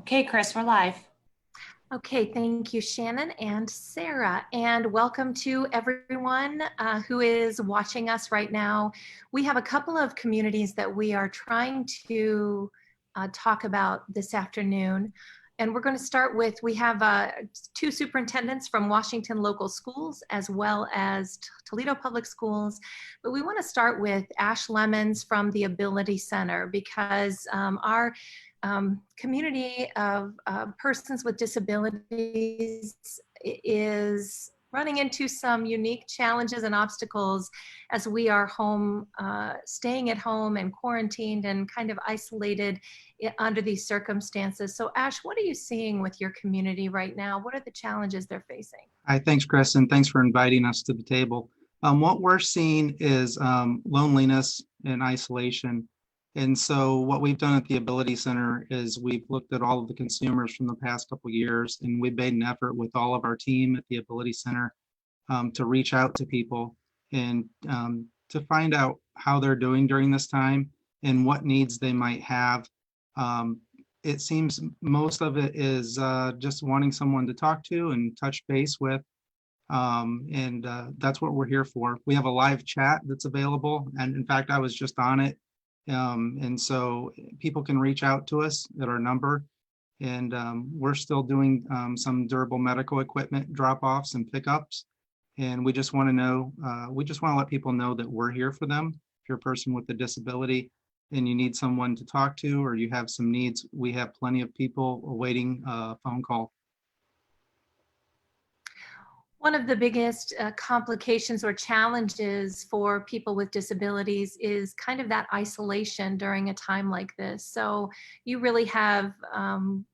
Okay, Chris, we're live. Okay, thank you, Shannon and Sarah, and welcome to everyone who is watching us right now. We have a couple of communities that we are trying to talk about this afternoon, and we're going to start with, we have two superintendents from Washington local schools as well as Toledo Public Schools, but we want to start with Ash Lemons from the Ability Center because our community of persons with disabilities is running into some unique challenges and obstacles as we are home, staying at home and quarantined and kind of isolated under these circumstances. So Ash, what are you seeing with your community right now? What are the challenges they're facing? Hi, thanks, Chris, and thanks for inviting us to the table. What we're seeing is loneliness and isolation. And so what we've done at the Ability Center is we've looked at all of the consumers from the past couple of years, and we've made an effort with all of our team at the Ability Center to reach out to people and to find out how they're doing during this time and what needs they might have. It seems most of it is just wanting someone to talk to and touch base with. That's what we're here for. We have a live chat that's available. And in fact, I was just on it. And so people can reach out to us at our number. And we're still doing some durable medical equipment drop-offs and pickups. And we just want to know, we just want to let people know that we're here for them. If you're a person with a disability and you need someone to talk to, or you have some needs, we have plenty of people awaiting a phone call. One of the biggest complications or challenges for people with disabilities is kind of that isolation during a time like this. So you really have come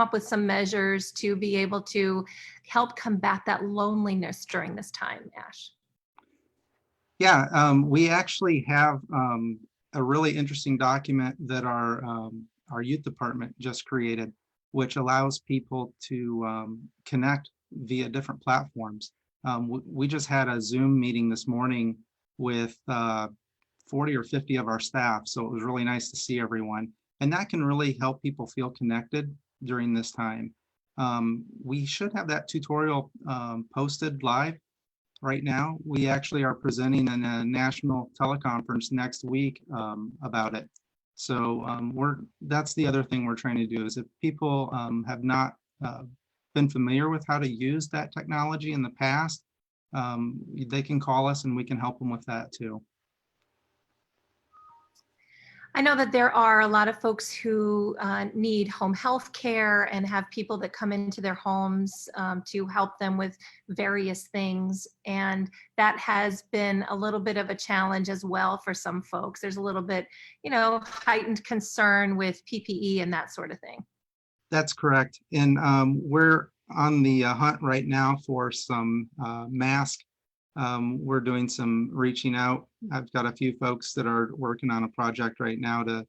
up with some measures to be able to help combat that loneliness during this time, Ash. Yeah, we actually have a really interesting document that our youth department just created, which allows people to connect via different platforms. We just had a Zoom meeting this morning with 40 or 50 of our staff, so it was really nice to see everyone. And that can really help people feel connected during this time. We should have that tutorial posted live right now. We actually are presenting in a national teleconference next week about it. So that's the other thing we're trying to do is if people have not been familiar with how to use that technology in the past, they can call us and we can help them with that too. I know that there are a lot of folks who need home health care and have people that come into their homes to help them with various things. And that has been a little bit of a challenge as well for some folks. There's a little bit, heightened concern with PPE and that sort of thing. That's correct. And we're on the hunt right now for some masks. We're doing some reaching out. I've got a few folks that are working on a project right now to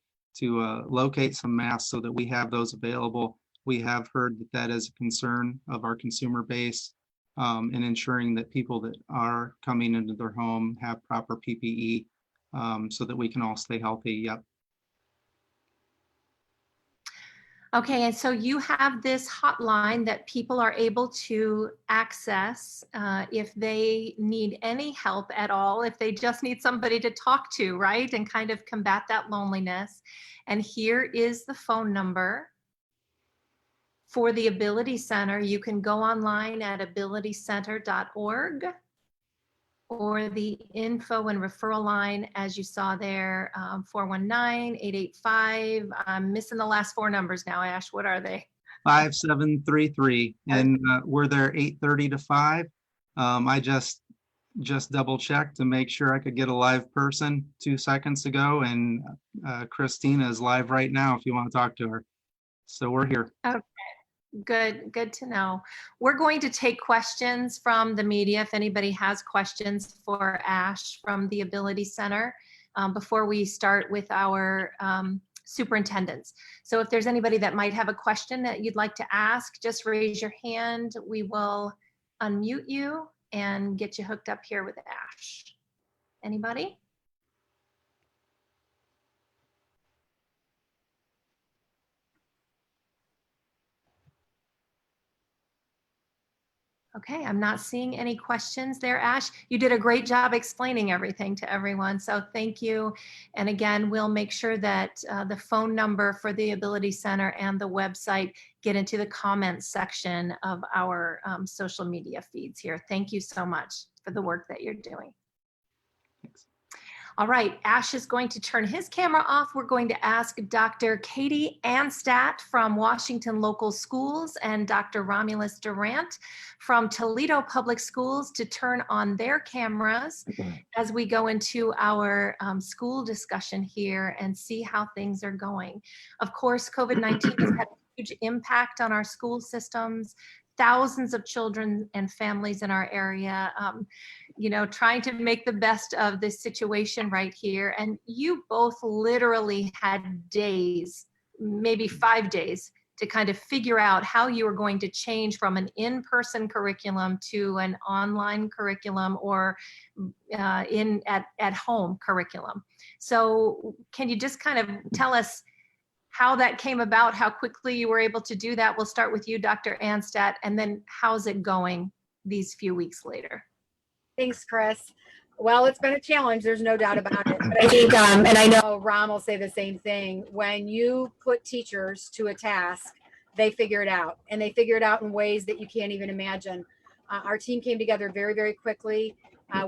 locate some masks so that we have those available. We have heard that that is a concern of our consumer base and ensuring that people that are coming into their home have proper PPE so that we can all stay healthy. Yep. Okay, and so you have this hotline that people are able to access if they need any help at all, if they just need somebody to talk to, right? And kind of combat that loneliness. And here is the phone number for the Ability Center. You can go online at abilitycenter.org or the info and referral line, as you saw there, 419-885. I'm missing the last four numbers now, Ash. What are they? 5733, and we're there 8:30 to 5. I just double checked to make sure I could get a live person 2 seconds ago, and Christina is live right now if you want to talk to her. So we're here. Okay. Good to know. We're going to take questions from the media if anybody has questions for Ash from the Ability Center before we start with our superintendents. So if there's anybody that might have a question that you'd like to ask, just raise your hand. We will unmute you and get you hooked up here with Ash. Anybody? Okay, I'm not seeing any questions there, Ash. You did a great job explaining everything to everyone, so thank you. And again, we'll make sure that the phone number for the Ability Center and the website get into the comments section of our social media feeds here. Thank you so much for the work that you're doing. Thanks. All right, Ash is going to turn his camera off. We're going to ask Dr. Katie Anstadt from Washington Local Schools and Dr. Romulus Durant from Toledo Public Schools to turn on their cameras as we go into our school discussion here and see how things are going. Of course, COVID-19 has had a huge impact on our school systems, thousands of children and families in our area, trying to make the best of this situation right here. And you both literally had days, maybe 5 days, to kind of figure out how you were going to change from an in-person curriculum to an online curriculum or at home curriculum. So can you just kind of tell us how that came about, how quickly you were able to do that? We'll start with you, Dr. Anstadt, and then how's it going these few weeks later? Thanks, Chris. Well, it's been a challenge. There's no doubt about it. But I think, and I know Ram will say the same thing. When you put teachers to a task, they figure it out, and they figure it out in ways that you can't even imagine. Our team came together very, very quickly.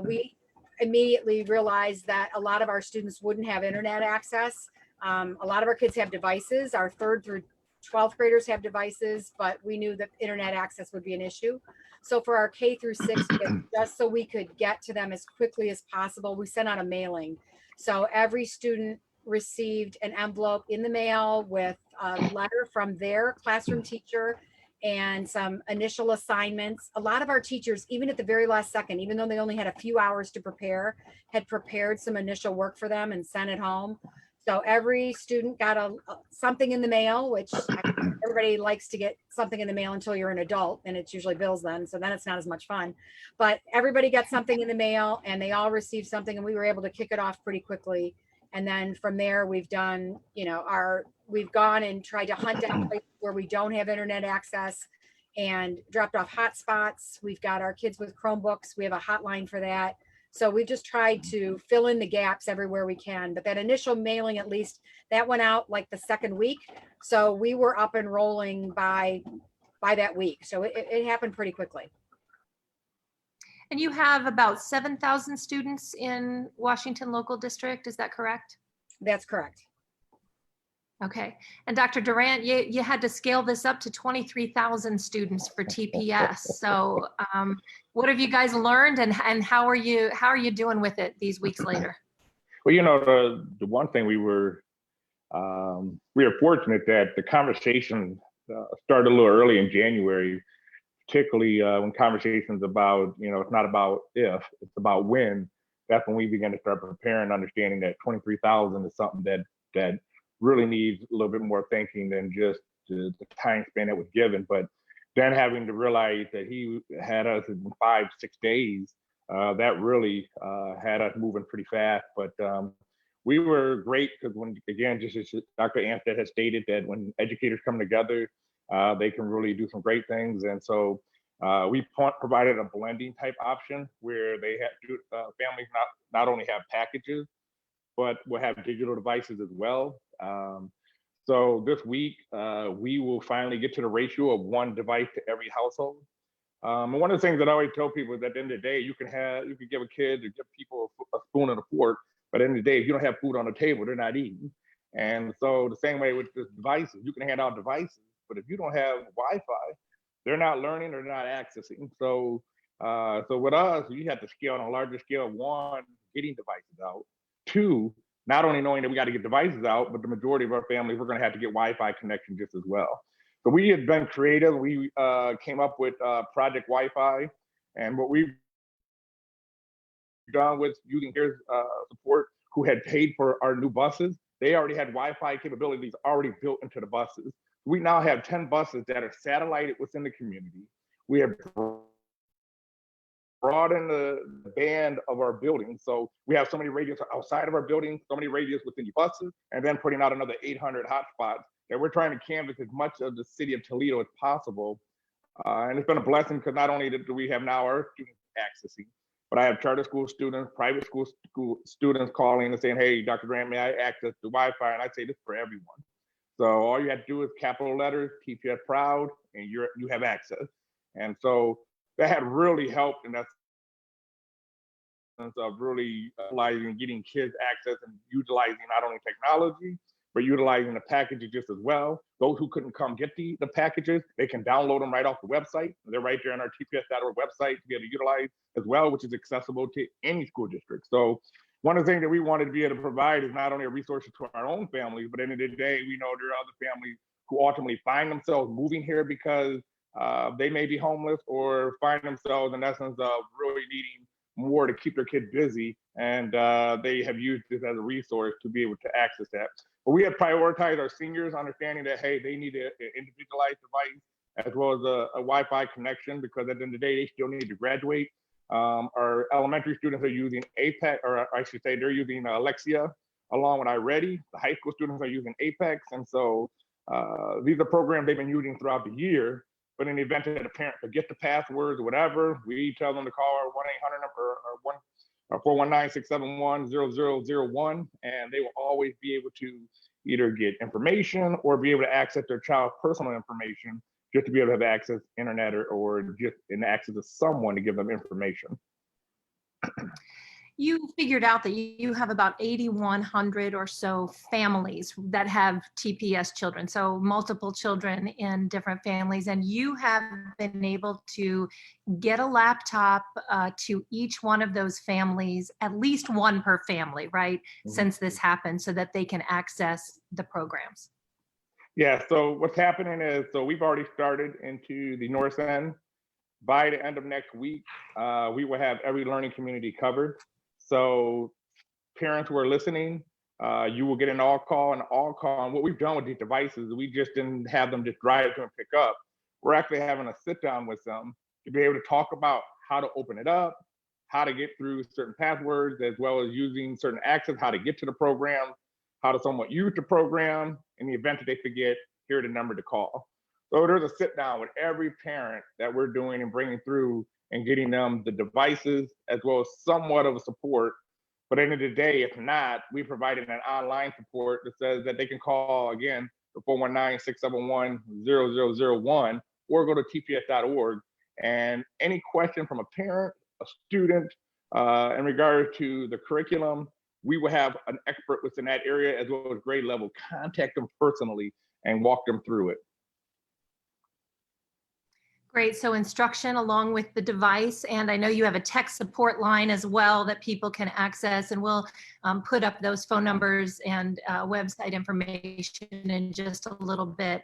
We immediately realized that a lot of our students wouldn't have internet access. A lot of our kids have devices. Our 3rd through 12th graders have devices, but we knew that internet access would be an issue. So for our K through 6 kids, just so we could get to them as quickly as possible, we sent out a mailing. So every student received an envelope in the mail with a letter from their classroom teacher and some initial assignments. A lot of our teachers, even at the very last second, even though they only had a few hours to prepare, had prepared some initial work for them and sent it home. So every student got something in the mail, which everybody likes to get something in the mail until you're an adult, and it's usually bills then. So then it's not as much fun. But everybody got something in the mail, and they all received something, and we were able to kick it off pretty quickly. And then from there, we've done, we've gone and tried to hunt down places where we don't have internet access and dropped off hotspots. We've got our kids with Chromebooks. We have a hotline for that. So we've just tried to fill in the gaps everywhere we can. But that initial mailing, at least, that went out like the 2nd week. So we were up and rolling by that week. So it happened pretty quickly. And you have about 7,000 students in Washington Local District, is that correct? That's correct. Okay. And Dr. Durant, you had to scale this up to 23,000 students for TPS. So what have you guys learned, and how are you doing with it these weeks later? Well, the one thing we were fortunate that the conversation started a little early in January, particularly when conversations about, it's not about if, it's about when. That's when we began to start preparing, understanding that 23,000 is something that really needs a little bit more thinking than just the time span that was given. But then having to realize that he had us in 5-6 days, that really had us moving pretty fast. But we were great because when, again, just as Dr. Anstead has stated, that when educators come together, they can really do some great things. And so we provided a blending type option where they have families not only have packages, but will have digital devices as well. So this week, we will finally get to the ratio of 1 device to every household. And one of the things that I always tell people is at the end of the day, you can give a kid or give people a spoon and a fork, but at the end of the day, if you don't have food on the table, they're not eating. And so the same way with the devices, you can hand out devices, but if you don't have Wi-Fi, they're not learning, they're not accessing. So with us, you have to scale on a larger scale. 1, getting devices out. 2, not only knowing that we got to get devices out, but the majority of our families, we're going to have to get Wi-Fi connection just as well. So we had been creative. We came up with Project Wi-Fi, and what we've done with using CARES support, who had paid for our new buses, they already had Wi-Fi capabilities already built into the buses. We now have 10 buses that are satellited within the community. We have broaden the band of our building. So we have so many radios outside of our building, so many radios within the buses, and then putting out another 800 hotspots that we're trying to canvass as much of the city of Toledo as possible And it's been a blessing because not only do we have now our students accessing, but I have charter school students, private school students calling and saying, hey, Dr. Grant, may I access the Wi-Fi? And I say this for everyone. So all you have to do is capital letters, TPS proud, and you have access. And so that had really helped in that sense of really utilizing, getting kids access and utilizing not only technology, but utilizing the packages just as well. Those who couldn't come get the packages, they can download them right off the website. They're right there on our tps.org website to be able to utilize as well, which is accessible to any school district. So one of the things that we wanted to be able to provide is not only a resource to our own families, but at the end of the day, we know there are other families who ultimately find themselves moving here because they may be homeless or find themselves in essence of really needing more to keep their kid busy. And they have used this as a resource to be able to access that. But we have prioritized our seniors, understanding that, hey, they need an individualized device as well as a Wi-Fi connection, because at the end of the day, they still need to graduate. Our elementary students are using APEX, or I should say they're using Alexia along with iReady. The high school students are using Apex. And so these are programs they've been using throughout the year. But in the event that a parent forget the passwords or whatever, we tell them to call our 1-800 number or 419-671-0001, and they will always be able to either get information or be able to access their child's personal information, just to be able to have access to internet or just in access to someone to give them information. You figured out that you have about 8,100 or so families that have TPS children, so multiple children in different families, and you have been able to get a laptop to each one of those families, at least one per family, right? Mm-hmm. Since this happened, so that they can access the programs. Yeah, so what's happening is, so we've already started into the North End. By the end of next week, we will have every learning community covered. So parents who are listening, you will get an all-call. And what we've done with these devices, we just didn't have them just drive to and pick up. We're actually having a sit down with them to be able to talk about how to open it up, how to get through certain passwords, as well as using certain access, how to get to the program, how to somewhat use the program. In the event that they forget, here's the number to call. So there's a sit down with every parent that we're doing and bringing through and getting them the devices as well as somewhat of a support. But at the end of the day, if not, we provided an online support that says that they can call again, 419-671-0001, or go to tps.org. And any question from a parent, a student, in regard to the curriculum, we will have an expert within that area as well as grade level contact them personally and walk them through it. Great. So instruction along with the device, and I know you have a tech support line as well that people can access, and we'll put up those phone numbers and website information in just a little bit.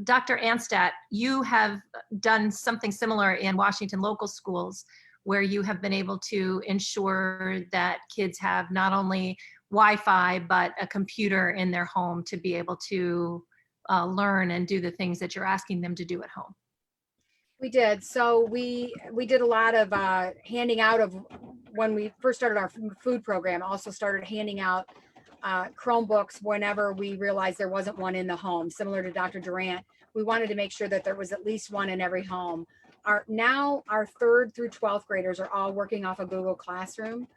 Dr. Anstadt, you have done something similar in Washington local schools, where you have been able to ensure that kids have not only Wi-Fi, but a computer in their home to be able to learn and do the things that you're asking them to do at home. We did. So we did a lot of handing out of, when we first started our food program, also started handing out Chromebooks whenever we realized there wasn't one in the home. Similar to Dr. Durant, we wanted to make sure that there was at least one in every home. Our 3rd through 12th graders are all working off of Google Classroom.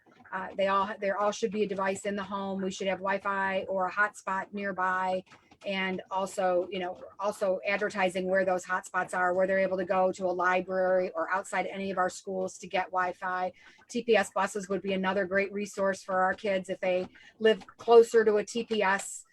There all should be a device in the home. We should have Wi-Fi or a hotspot nearby. And also, also advertising where those hotspots are, where they're able to go to a library or outside any of our schools to get Wi-Fi. TPS buses would be another great resource for our kids if they live closer to a TPS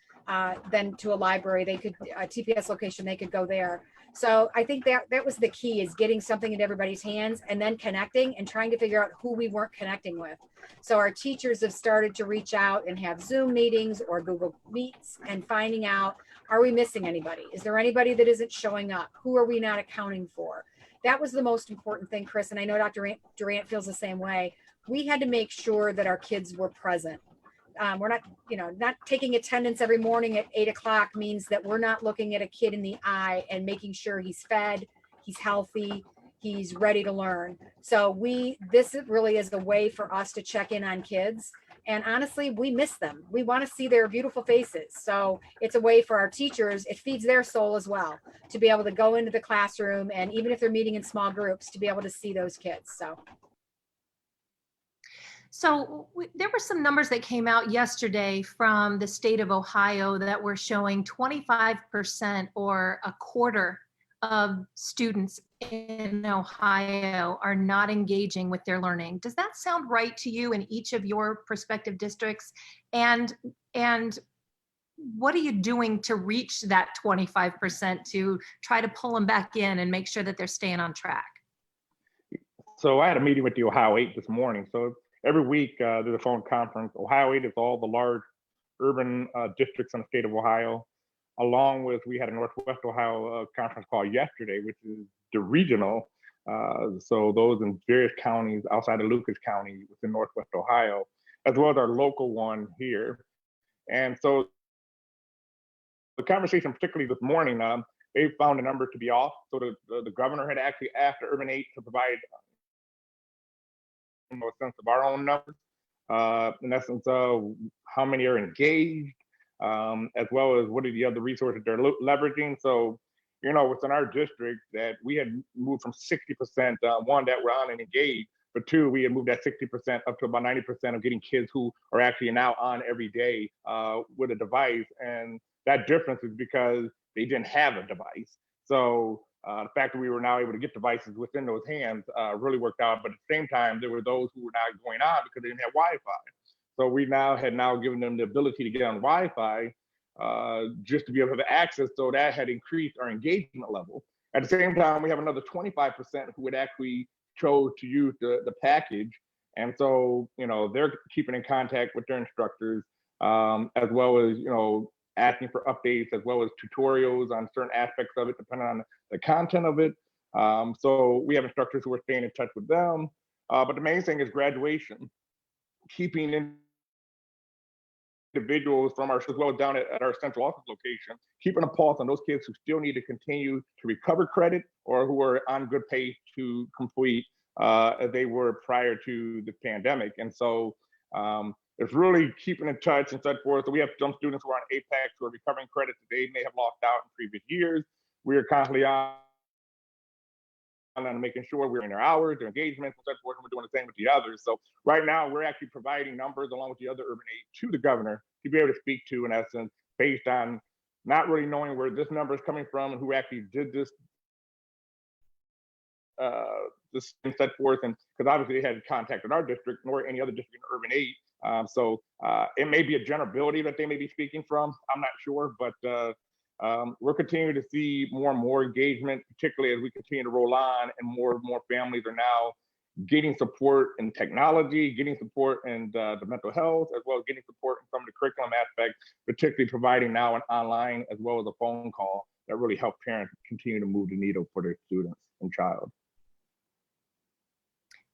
than to a library. They could, a TPS location, they could go there. So I think that was the key, is getting something into everybody's hands and then connecting and trying to figure out who we weren't connecting with. So our teachers have started to reach out and have Zoom meetings or Google Meets and finding out, are we missing anybody? Is there anybody that isn't showing up? Who are we not accounting for? That was the most important thing, Chris, and I know Dr. Durant feels the same way. We had to make sure that our kids were present. We're not, not taking attendance every morning at 8 o'clock means that we're not looking at a kid in the eye and making sure he's fed, he's healthy, he's ready to learn. So this really is the way for us to check in on kids And honestly, we miss them. We want to see their beautiful faces. So it's a way for our teachers, it feeds their soul as well, to be able to go into the classroom, and even if they're meeting in small groups, to be able to see those kids. So there were some numbers that came out yesterday from the state of Ohio that were showing 25% or a quarter of students in Ohio are not engaging with their learning. Does that sound right to you in each of your prospective districts? And what are you doing to reach that 25% to try to pull them back in and make sure that they're staying on track? So I had a meeting with the Ohio 8 this morning. So every week there's a phone conference. Ohio 8 is all the large urban districts in the state of Ohio, along with, we had a Northwest Ohio conference call yesterday, which is the regional. So those in various counties outside of Lucas County within Northwest Ohio, as well as our local one here. And so the conversation, particularly this morning, they found the number to be off. So the governor had actually asked the Urban 8 to provide a sense of our own numbers, in essence of how many are engaged, as well as what are the other resources they're leveraging. So, within our district, that we had moved from 60%, one, that were on and engaged, but two, we had moved that 60% up to about 90% of getting kids who are actually now on every day with a device. And that difference is because they didn't have a device. So the fact that we were now able to get devices within those hands really worked out. But at the same time, there were those who were not going on because they didn't have Wi-Fi. So we had given them the ability to get on Wi-Fi just to be able to have access. So that had increased our engagement level. At the same time, we have another 25% who would actually chose to use the package. And so, they're keeping in contact with their instructors, as well as, asking for updates, as well as tutorials on certain aspects of it, depending on the content of it. So we have instructors who are staying in touch with them. But the main thing is graduation, keeping individuals from our, as well as down at our central office location, keeping a pulse on those kids who still need to continue to recover credit or who are on good pace to complete as they were prior to the pandemic. And so it's really keeping in touch and so forth. So we have some students who are on APEX who are recovering credits that they may have lost out in previous years. We are constantly on making sure we're in their hours, their engagements, and so forth, and we're doing the same with the others. So right now, we're actually providing numbers along with the other Urban 8 to the governor to be able to speak to, in essence, based on not really knowing where this number is coming from and who actually did this and set forth, and because obviously they hadn't contacted our district nor any other district in Urban 8. So it may be a generality that they may be speaking from. I'm not sure, but we're continuing to see more and more engagement, particularly as we continue to roll on, and more families are now getting support in technology, getting support in the mental health, as well as getting support in some of the curriculum aspects, particularly providing now an online as well as a phone call that really help parents continue to move the needle for their students and child.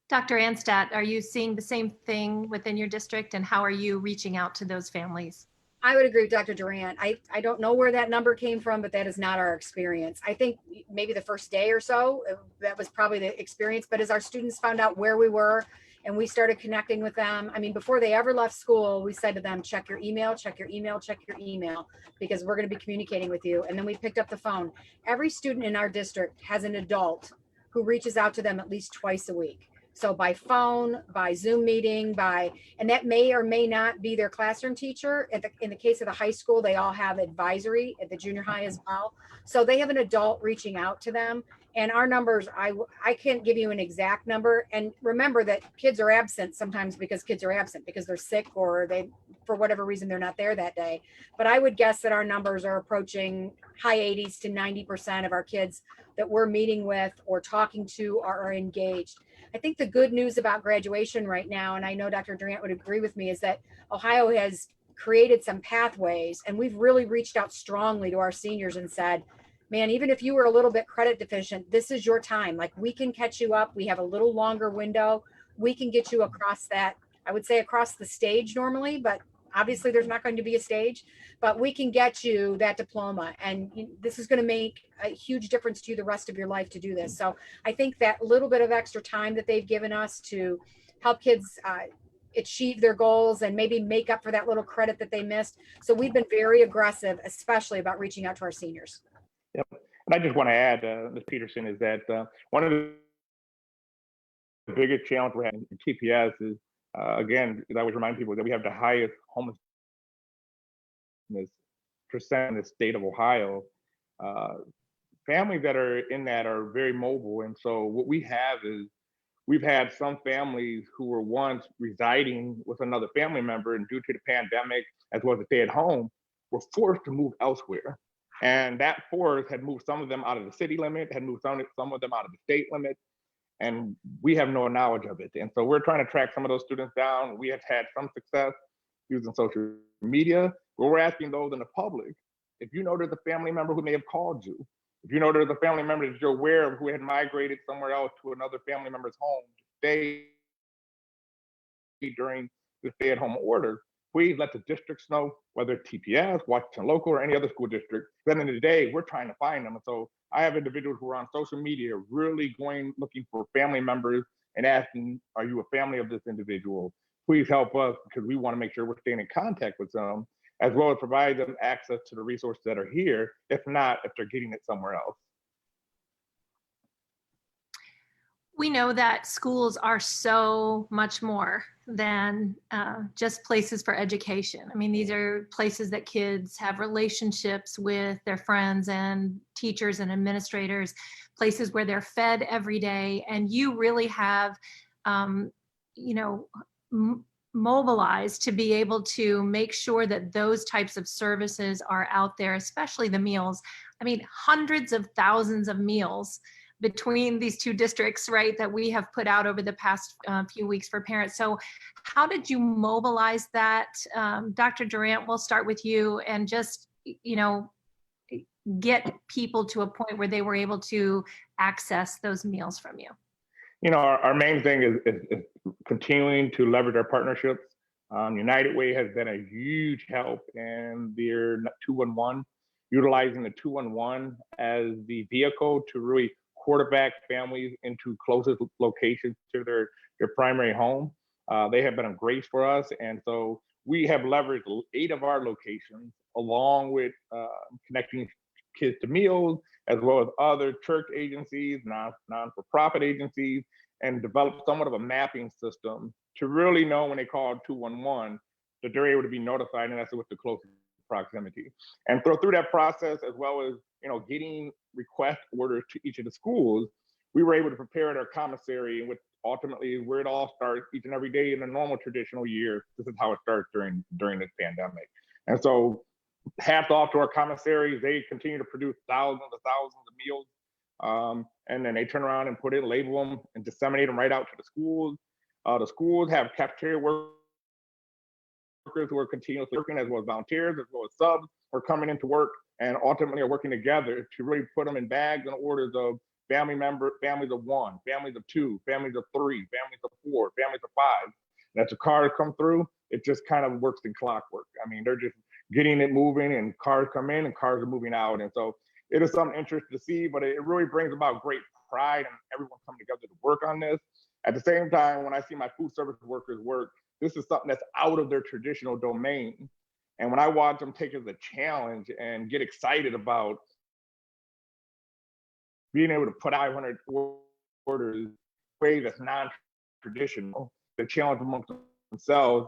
Dr. Anstadt, are you seeing the same thing within your district, and how are you reaching out to those families? I would agree with Dr. Durant. I don't know where that number came from, but that is not our experience. I think maybe the first day or so, that was probably the experience. But as our students found out where we were and we started connecting with them, I mean, before they ever left school, we said to them, check your email, check your email, check your email, because we're going to be communicating with you. And then we picked up the phone. Every student in our district has an adult who reaches out to them at least twice a week. So by phone, by Zoom meeting, and that may or may not be their classroom teacher. In the case of the high school, they all have advisory at the junior high as well. So they have an adult reaching out to them. And our numbers, I can't give you an exact number. And remember that kids are absent sometimes because kids are absent because they're sick or they, for whatever reason, they're not there that day. But I would guess that our numbers are approaching high 80s to 90% of our kids that we're meeting with or talking to are engaged. I think the good news about graduation right now, and I know Dr. Durant would agree with me, is that Ohio has created some pathways, and we've really reached out strongly to our seniors and said, man, even if you were a little bit credit deficient, this is your time. Like, we can catch you up. We have a little longer window. We can get you across that, I would say across the stage normally, but obviously there's not going to be a stage, but we can get you that diploma. And this is going to make a huge difference to you the rest of your life to do this. So I think that little bit of extra time that they've given us to help kids achieve their goals and maybe make up for that little credit that they missed. So we've been very aggressive, especially about reaching out to our seniors. Yep. And I just want to add, Ms. Peterson, is that one of the biggest challenges we're having in TPS is, again, I always remind people that we have the highest homelessness percent in the state of Ohio. Families that are in that are very mobile. And so what we have is, we've had some families who were once residing with another family member, and due to the pandemic, as well as the stay at home, were forced to move elsewhere. And that force had moved some of them out of the city limit, had moved some of them out of the state limit, and we have no knowledge of it. And so we're trying to track some of those students down. We have had some success using social media, where we're asking those in the public, if you know there's a family member who may have called you, if you know there's a family member that you're aware of who had migrated somewhere else to another family member's home to stay during the stay-at-home order, please let the districts know, whether it's TPS, Washington Local, or any other school district. At the end of the day, we're trying to find them. And so I have individuals who are on social media really looking for family members and asking, are you a family of this individual? Please help us, because we want to make sure we're staying in contact with them, as well as provide them access to the resources that are here, if not, if they're getting it somewhere else. We know that schools are so much more than just places for education. I mean, these are places that kids have relationships with their friends and teachers and administrators, places where they're fed every day. And you really have, mobilized to be able to make sure that those types of services are out there, especially the meals. I mean, hundreds of thousands of meals between these two districts, right, that we have put out over the past few weeks for parents. So how did you mobilize that? Dr. Durant, we'll start with you, and just, get people to a point where they were able to access those meals from you. Our main thing is continuing to leverage our partnerships. United Way has been a huge help in their 211, utilizing the 211 as the vehicle to really quarterback families into closest locations to their primary home. They have been a grace for us. And so we have leveraged 8 of our locations, along with connecting kids to meals, as well as other church agencies, non-for-profit agencies, and developed somewhat of a mapping system to really know when they call 211 that they're able to be notified, and that's with the closest proximity. And through that process, as well as getting request orders to each of the schools, we were able to prepare their commissary, and with ultimately where it all starts each and every day in a normal traditional year. This is how it starts during this pandemic. And so hats off to our commissaries. They continue to produce thousands of meals. And then they turn around and label them and disseminate them right out to the schools. The schools have cafeteria workers who are continuously working, as well as volunteers, as well as subs, who are coming into work and ultimately are working together to really put them in bags and orders of families of 1, families of 2, families of 3, families of 4, families of 5. And as the cars come through, it just kind of works in clockwork. I mean, they're just getting it moving, and cars come in and cars are moving out. And so it is something interesting to see, but it really brings about great pride and everyone coming together to work on this. At the same time, when I see my food service workers work, this is something that's out of their traditional domain. And when I watch them take it as a challenge and get excited about being able to put 500 orders in a way that's non-traditional, the challenge amongst themselves,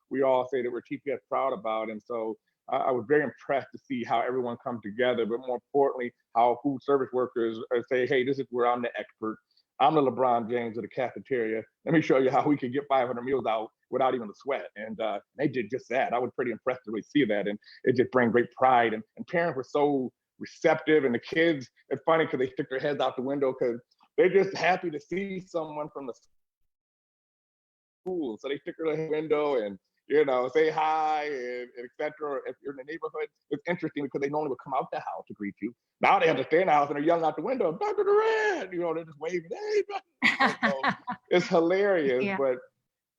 we all say that we're TPS proud about. And so I was very impressed to see how everyone come together, but more importantly, how food service workers say, hey, this is where I'm the expert. I'm the LeBron James of the cafeteria. Let me show you how we can get 500 meals out without even a sweat. And they did just that. I was pretty impressed to really see that. And it just brings great pride. And parents were so receptive. And the kids, it's funny because they stick their heads out the window because they're just happy to see someone from the school. So they stick their head out the window and say hi and et cetera. If you're in the neighborhood, it's interesting because they normally would come out the house to greet you. Now they have to stay in the house and they're yelling out the window, Dr. Durant, they're just waving, hey, so it's hilarious, yeah. But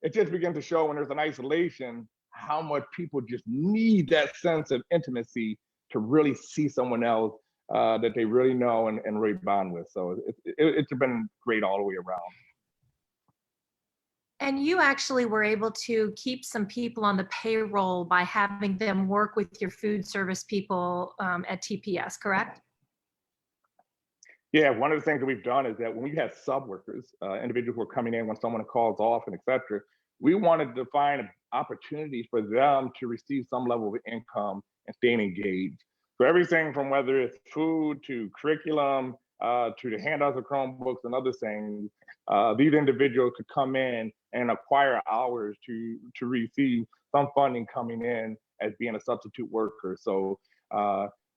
it just begins to show when there's an isolation, how much people just need that sense of intimacy to really see someone else that they really know and really bond with. So it's been great all the way around. And you actually were able to keep some people on the payroll by having them work with your food service people at TPS, correct? Yeah, one of the things that we've done is that when we have sub workers, individuals who are coming in when someone calls off and et cetera, we wanted to find opportunities for them to receive some level of income and staying engaged. So everything from whether it's food to curriculum to the handouts of Chromebooks and other things, these individuals could come in and acquire hours to receive some funding coming in as being a substitute worker. So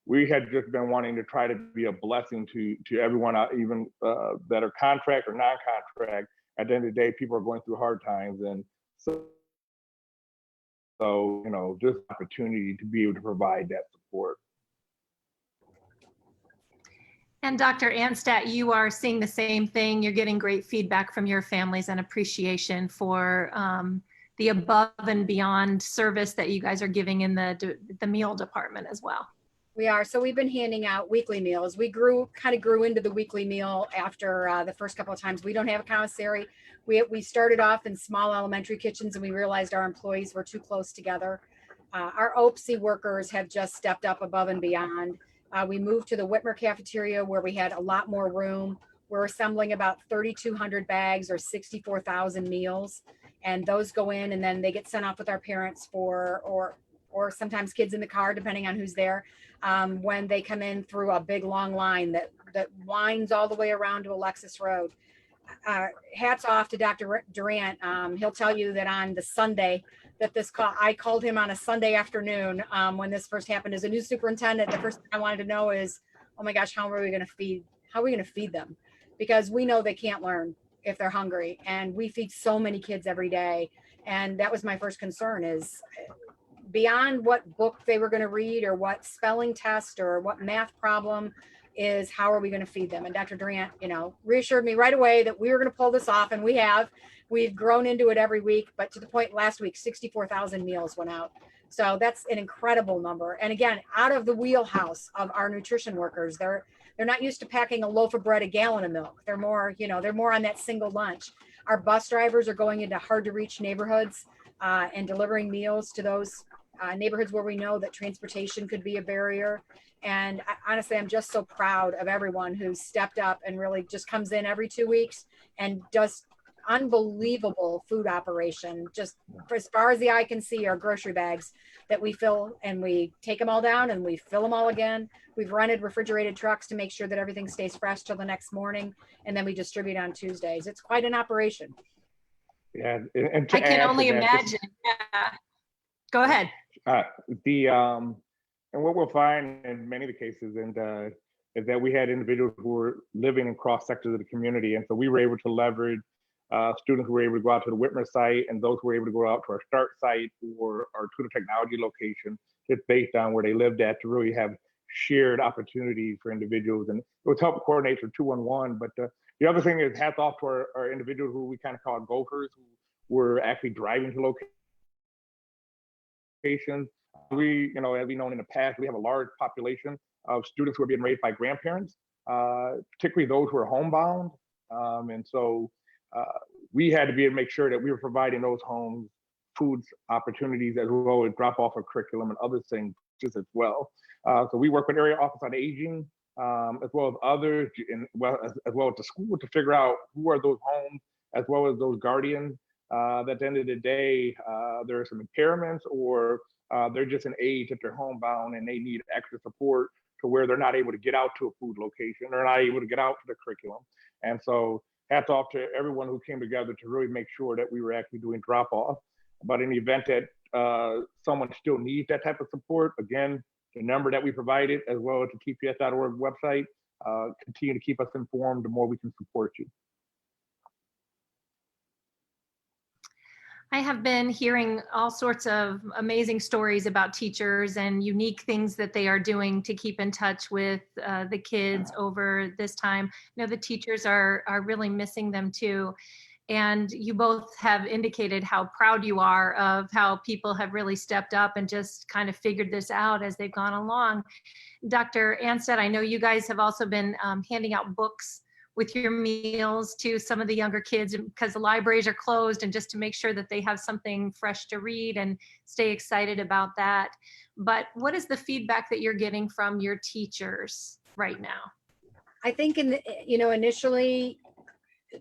we had just been wanting to try to be a blessing to everyone, even that are contract or non-contract. At the end of the day, people are going through hard times, and so you know, just opportunity to be able to provide that support. And Dr. Anstadt, you are seeing the same thing. You're getting great feedback from your families and appreciation for the above and beyond service that you guys are giving in the meal department as well. We are. So we've been handing out weekly meals. We kind of grew into the weekly meal after the first couple of times. We don't have a commissary. We started off in small elementary kitchens, and we realized our employees were too close together. Our OPSI workers have just stepped up above and beyond. We moved to the Whitmer cafeteria where we had a lot more room. We're assembling about 3,200 bags or 64,000 meals. And those go in, and then they get sent off with our parents or sometimes kids in the car, depending on who's there, when they come in through a big long line that winds all the way around to Alexis Road. Hats off to Dr. Durant. He'll tell you that on the Sunday that I called him on a Sunday afternoon when this first happened as a new superintendent. The first thing I wanted to know is, oh my gosh, how are we going to feed them? Because we know they can't learn if they're hungry, and we feed so many kids every day. And that was my first concern, is beyond what book they were going to read or what spelling test or what math problem, is how are we going to feed them? And Dr. Durant, reassured me right away that we were going to pull this off, and we've grown into it every week. But to the point last week, 64,000 meals went out. So that's an incredible number. And again, out of the wheelhouse of our nutrition workers. They're not used to packing a loaf of bread, a gallon of milk. They're more on that single lunch. Our bus drivers are going into hard to reach neighborhoods and delivering meals to those neighborhoods where we know that transportation could be a barrier. And honestly, I'm just so proud of everyone who's stepped up and really just comes in every 2 weeks and does unbelievable food operation. Just for as far as the eye can see, our grocery bags that we fill, and we take them all down and we fill them all again. We've rented refrigerated trucks to make sure that everything stays fresh till the next morning, and then we distribute on Tuesdays. It's quite an operation. Yeah, and I can only imagine. Yeah. Go ahead. And what we'll find in many of the cases is that we had individuals who were living in cross sectors of the community. And so we were able to leverage students who were able to go out to the Whitmer site, and those who were able to go out to our START site or our Tutor Technology location, just based on where they lived at, to really have shared opportunities for individuals. And it was help coordinate for 211. But the other thing is, hats off to our individuals who we kind of call gophers, who were actually driving to locations. We, as we known in the past, we have a large population of students who are being raised by grandparents, particularly those who are homebound. And so we had to be able to make sure that we were providing those homes foods opportunities, as well as drop off of curriculum and other things just as well. So we work with Area Office on Aging, as well as others, as well as the school, to figure out who are those homes, as well as those guardians. At the end of the day, there are some impairments, or they're just an age that they're homebound and they need extra support to where they're not able to get out to a food location, they're not able to get out to the curriculum. And so hats off to everyone who came together to really make sure that we were actually doing drop off. But in the event that someone still needs that type of support, again, the number that we provided, as well as the TPS.org website, continue to keep us informed, the more we can support you. I have been hearing all sorts of amazing stories about teachers and unique things that they are doing to keep in touch with the kids over this time. The teachers are really missing them too. And you both have indicated how proud you are of how people have really stepped up and just kind of figured this out as they've gone along. Dr. Anstadt, I know you guys have also been handing out books with your meals to some of the younger kids because the libraries are closed, and just to make sure that they have something fresh to read and stay excited about that. But what is the feedback that you're getting from your teachers right now? I think initially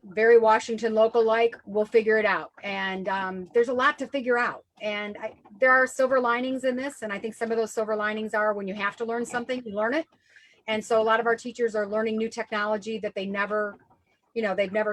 very Washington local like, we'll figure it out. And there's a lot to figure out. And there are silver linings in this. And I think some of those silver linings are when you have to learn something, you learn it. And so a lot of our teachers are learning new technology that they've never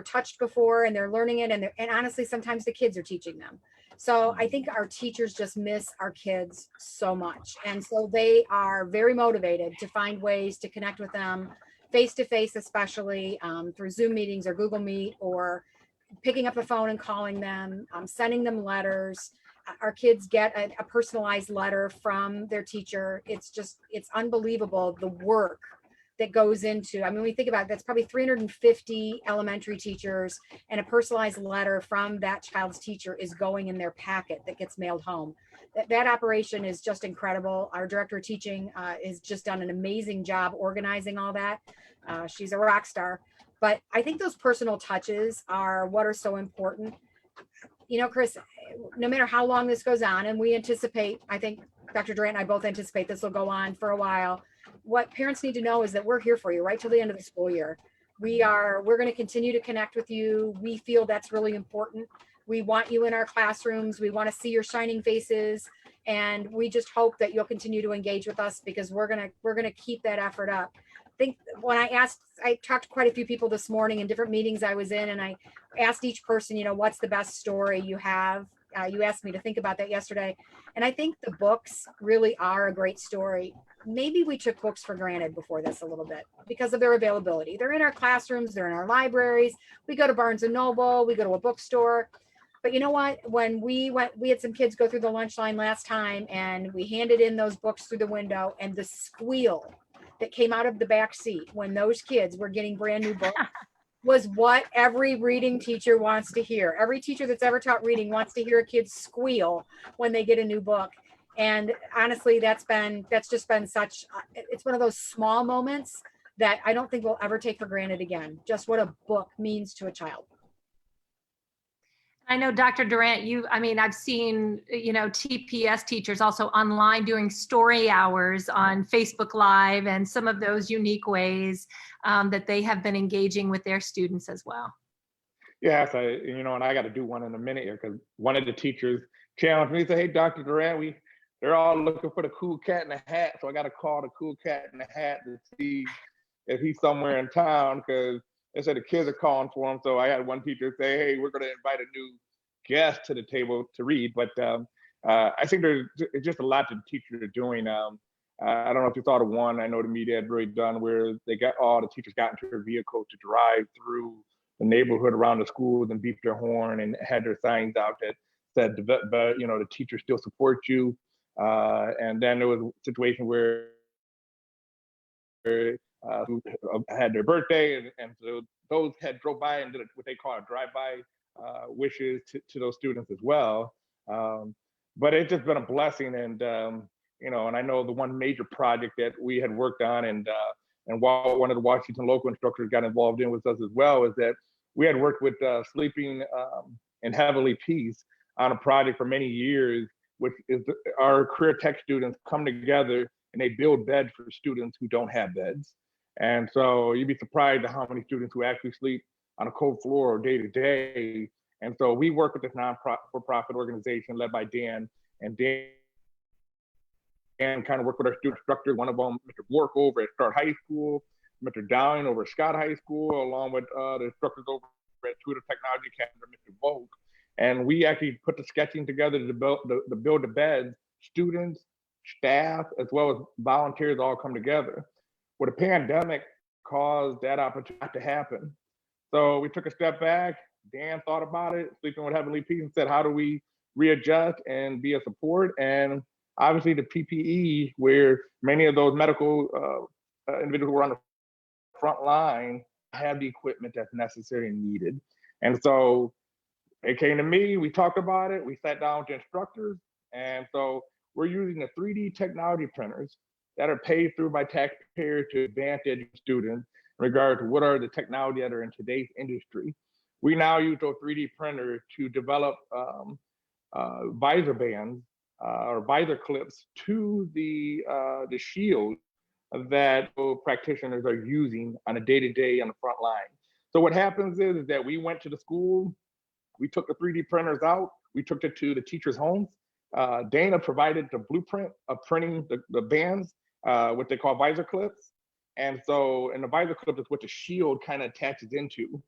touched before, and they're learning it. And honestly, sometimes the kids are teaching them. So I think our teachers just miss our kids so much. And so they are very motivated to find ways to connect with them face to face, especially through Zoom meetings or Google Meet, or picking up the phone and calling them, sending them letters. Our kids get a personalized letter from their teacher. It's unbelievable the work that goes into, I mean, we think about it, that's probably 350 elementary teachers, and a personalized letter from that child's teacher is going in their packet that gets mailed home. That operation is just incredible. Our director of teaching has just done an amazing job organizing all that. She's a rock star. But I think those personal touches are what are so important. Chris, no matter how long this goes on, and we anticipate, I think Dr. Durant and I both anticipate this will go on for a while. What parents need to know is that we're here for you right till the end of the school year. We're going to continue to connect with you. We feel that's really important. We want you in our classrooms. We want to see your shining faces. And we just hope that you'll continue to engage with us, because we're going to keep that effort up. I think when I talked to quite a few people this morning in different meetings I was in, and I asked each person, what's the best story you have? You asked me to think about that yesterday. And I think the books really are a great story. Maybe we took books for granted before this a little bit because of their availability. They're in our classrooms, they're in our libraries. We go to Barnes and Noble, we go to a bookstore. But you know what? When we had some kids go through the lunch line last time, and we handed in those books through the window, and the squeal that came out of the back seat when those kids were getting brand new books was what every reading teacher wants to hear. Every teacher that's ever taught reading wants to hear a kid squeal when they get a new book. And honestly, that's just been such, it's one of those small moments that I don't think we'll ever take for granted again, just what a book means to a child. I know, Dr. Durant, I've seen, TPS teachers also online doing story hours on Facebook Live, and some of those unique ways that they have been engaging with their students as well. Yes, and I got to do one in a minute here, because one of the teachers challenged me, said, "Hey, Dr. Durant, they're all looking for the cool cat in the hat, so I got to call the cool cat in the hat to see if he's somewhere in town," because they said the kids are calling for him. So I had one teacher say, "Hey, we're going to invite a new guest to the table to read." But I think there's just a lot that the teachers are doing. I don't know if you saw the one, I know the media had really done, where all the teachers got into their vehicle to drive through the neighborhood around the schools and beep their horn and had their signs out that said, the teachers still support you. And then there was a situation where who had their birthday, and so those had drove by and did what they call a drive-by wishes to those students as well. But it's just been a blessing, and and I know the one major project that we had worked on, and while one of the Washington local instructors got involved in with us as well, is that we had worked with Sleeping in Heavenly Peace on a project for many years, which is our career tech students come together and they build beds for students who don't have beds. And so you'd be surprised at how many students who actually sleep on a cold floor day to day. And so we work with this non-for-profit organization led by Dan, and Dan kind of work with our student instructors, one of them, Mr. Bork over at Start High School, Mr. Downing over at Scott High School, along with the instructors over at Tudor Technology Academy, Mr. Volk. And we actually put the sketching together to build the beds. Students, staff, as well as volunteers all come together. Well, the pandemic caused that opportunity not to happen. So we took a step back. Dan thought about it, Sleeping with Heavenly Peace, and said, how do we readjust and be a support? And obviously the PPE, where many of those medical individuals who were on the front line had the equipment that's necessary and needed. And so it came to me, we talked about it, we sat down with the instructors, and so we're using the 3D technology printers that are paid through by taxpayers to advantage students. in regard to what are the technology that are in today's industry. We now use those 3D printers to develop visor bands or visor clips to the shield that practitioners are using on a day-to-day on the front line. So what happens is that we went to the school, we took the 3D printers out, we took it to the teachers' homes. Dana provided the blueprint of printing the bands, what they call visor clips. And so, and the visor clip is what the shield kind of attaches into.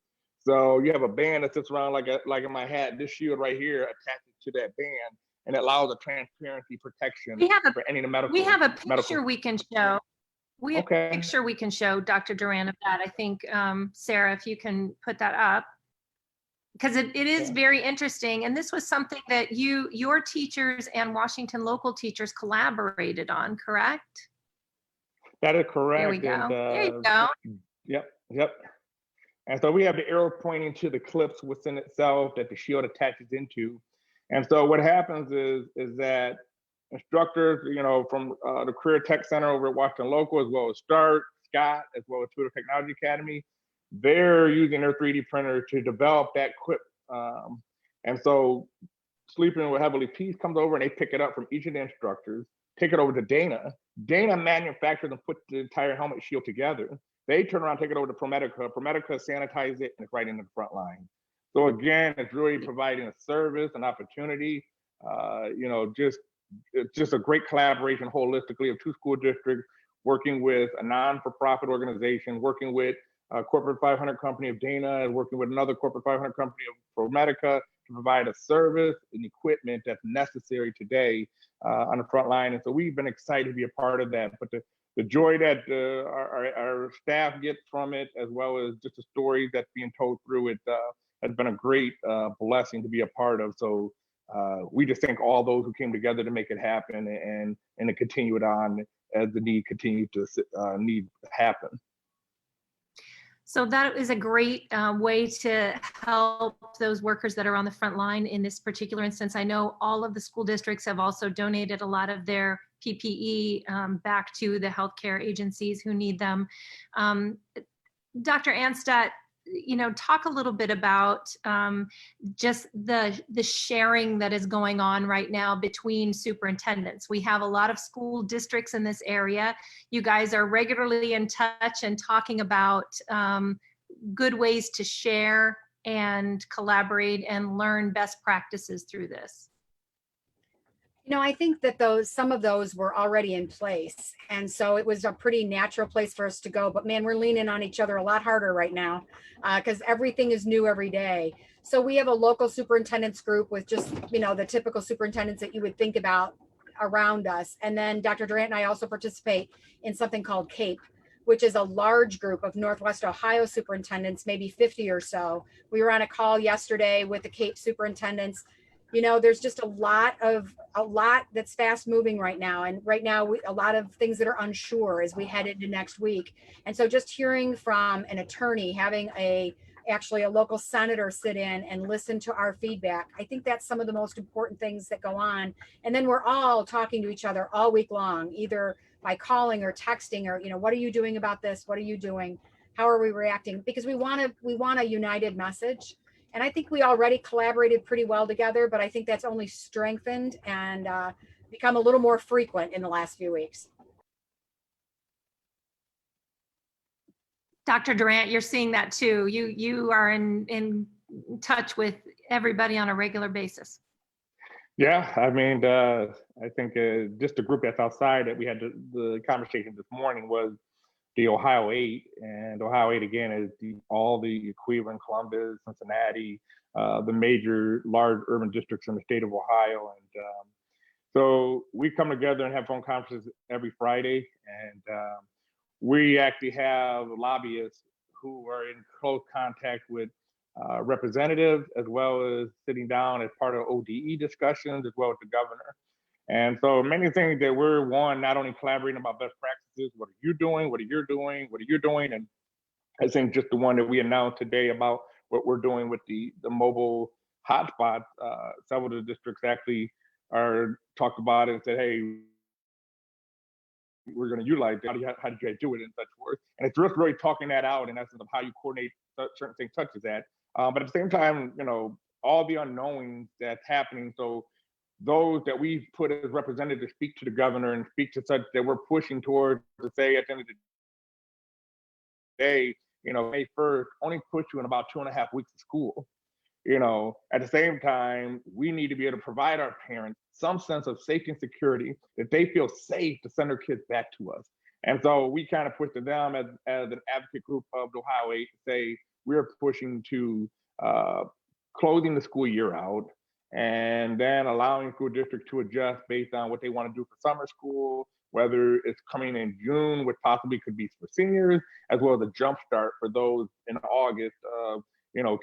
So you have a band that sits around like in my hat, this shield right here attaches to that band, and it allows a transparency protection for any of the medical. We have a picture we can show. We have Okay. a picture we can show, Dr. Duran, of that. I think, Sarah, if you can put that up, because it is very interesting. And this was something that your teachers and Washington local teachers collaborated on, correct? That is correct. There we go. There you go. Yep. And so we have the arrow pointing to the clips within itself that the shield attaches into. And so what happens is that instructors, from the Career Tech Center over at Washington Local, as well as START, Scott, as well as Toledo Technology Academy, they're using their 3D printer to develop that clip. And so Sleeping with Heavily Peace comes over and they pick it up from each of the instructors, take it over to Dana. Dana manufactures and puts the entire helmet shield together. They turn around, take it over to ProMedica. ProMedica sanitizes it, and it's right into the front line. So again, it's really providing a service, an opportunity. It's just a great collaboration holistically of two school districts working with a non-for-profit organization, working with a corporate 500 company of Dana, and working with another corporate 500 company of ProMedica to provide a service and equipment that's necessary today on the front line. And so we've been excited to be a part of that. But the joy that our staff gets from it, as well as just the stories that's being told through it, has been a great blessing to be a part of. So we just thank all those who came together to make it happen and to continue it on as the need continues to happen. So that is a great way to help those workers that are on the front line in this particular instance. I know all of the school districts have also donated a lot of their PPE back to the healthcare agencies who need them. Dr. Anstadt, talk a little bit about just the sharing that is going on right now between superintendents. We have a lot of school districts in this area. You guys are regularly in touch and talking about good ways to share and collaborate and learn best practices through this. I think that some of those were already in place. And so it was a pretty natural place for us to go. But man, we're leaning on each other a lot harder right now because everything is new every day. So we have a local superintendents group with just, the typical superintendents that you would think about around us. And then Dr. Durant and I also participate in something called CAPE, which is a large group of Northwest Ohio superintendents, maybe 50 or so. We were on a call yesterday with the CAPE superintendents. There's just a lot that's fast moving right now. And right now, a lot of things that are unsure as we head into next week. And so just hearing from an attorney, having actually a local senator sit in and listen to our feedback, I think that's some of the most important things that go on. And then we're all talking to each other all week long, either by calling or texting or, what are you doing about this? What are you doing? How are we reacting? Because we want a united message. And I think we already collaborated pretty well together, but I think that's only strengthened and become a little more frequent in the last few weeks. Dr. Durant, you're seeing that too. You are in touch with everybody on a regular basis. Yeah, I mean, I think just the group that's outside that we had the conversation this morning was the Ohio 8, and Ohio 8 again is all the Cleveland, Columbus, Cincinnati, the major large urban districts in the state of Ohio. And so we come together and have phone conferences every Friday. And we actually have lobbyists who are in close contact with representatives, as well as sitting down as part of ODE discussions, as well as the governor. And so many things that we're not only collaborating about best practices, what are you doing? What are you doing? What are you doing? And I think just the one that we announced today about what we're doing with the mobile hotspots, several of the districts actually talked about it and said, hey, we're going to utilize it. How did you guys do it and such forth? And it's just really talking that out in essence of how you coordinate certain things such as that. But at the same time, all the unknowns that's happening. So those that we've put as representatives speak to the governor and speak to such that we're pushing towards to say at the end of the day, May 1st only puts you in about 2.5 weeks of school. At the same time, we need to be able to provide our parents some sense of safety and security, that they feel safe to send their kids back to us. And so we kind of push to them as an advocate group of the Ohio 8 to say we're pushing to closing the school year out and then allowing school districts to adjust based on what they want to do for summer school, whether it's coming in June, which possibly could be for seniors, as well as a jump start for those in August,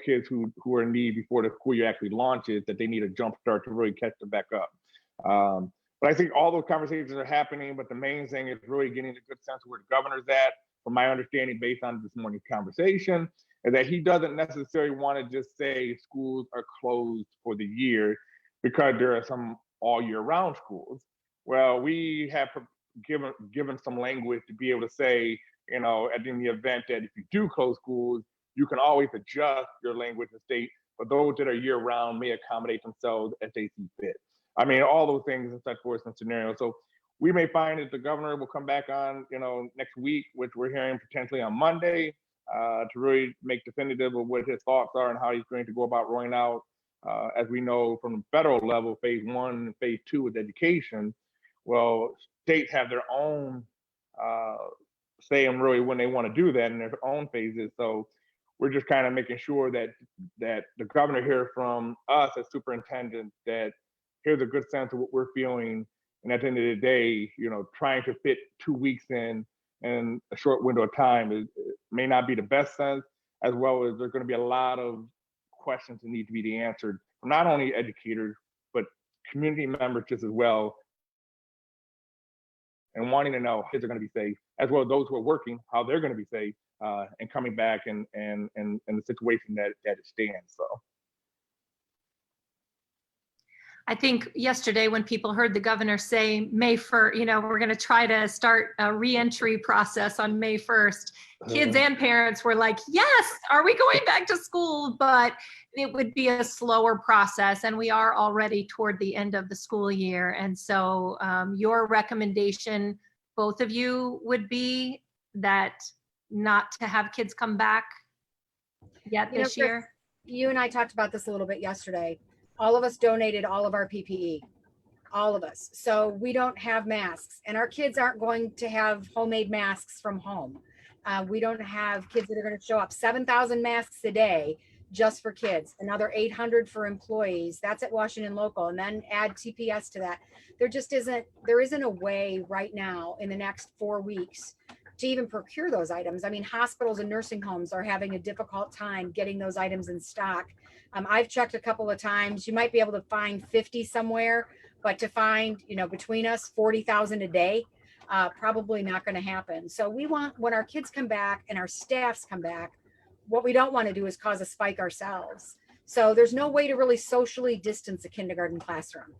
kids who are in need before the school year actually launches, that they need a jump start to really catch them back up. But I think all those conversations are happening, but the main thing is really getting a good sense of where the governor's at. From my understanding, based on this morning's conversation, is that he doesn't necessarily want to just say schools are closed for the year because there are some all year round schools. Well, we have given some language to be able to say, in the event that if you do close schools, you can always adjust your language and state, but those that are year round may accommodate themselves as they see fit. I mean, all those things and such forth and scenarios. So we may find that the governor will come back on, next week, which we're hearing potentially on Monday, to really make definitive of what his thoughts are and how he's going to go about rolling out. As we know from the federal level, phase 1 and phase 2 with education. Well, states have their own say in really when they want to do that in their own phases. So we're just kind of making sure that the governor hears from us as superintendents that here's a good sense of what we're feeling. And at the end of the day, trying to fit 2 weeks in a short window of time may not be the best sense, as well as there's going to be a lot of questions that need to be answered from not only educators, but community members just as well. And wanting to know how kids are going to be safe, as well as those who are working, how they're going to be safe and coming back and the situation that it stands. So. I think yesterday when people heard the governor say May 1st, we're going to try to start a reentry process on May 1st, kids and parents were like, yes, are we going back to school? But it would be a slower process, and we are already toward the end of the school year. And so your recommendation, both of you, would be that not to have kids come back yet this year? You and I talked about this a little bit yesterday. All of us donated all of our PPE, all of us. So we don't have masks, and our kids aren't going to have homemade masks from home. We don't have kids that are going to show up 7,000 masks a day just for kids, another 800 for employees. That's at Washington Local, and then add TPS to that. There isn't a way right now in the next 4 weeks to even procure those items. I mean, hospitals and nursing homes are having a difficult time getting those items in stock. I've checked a couple of times. You might be able to find 50 somewhere, but to find, between us, 40,000 a day, probably not going to happen. So we want, when our kids come back and our staffs come back, what we don't want to do is cause a spike ourselves. So there's no way to really socially distance a kindergarten classroom.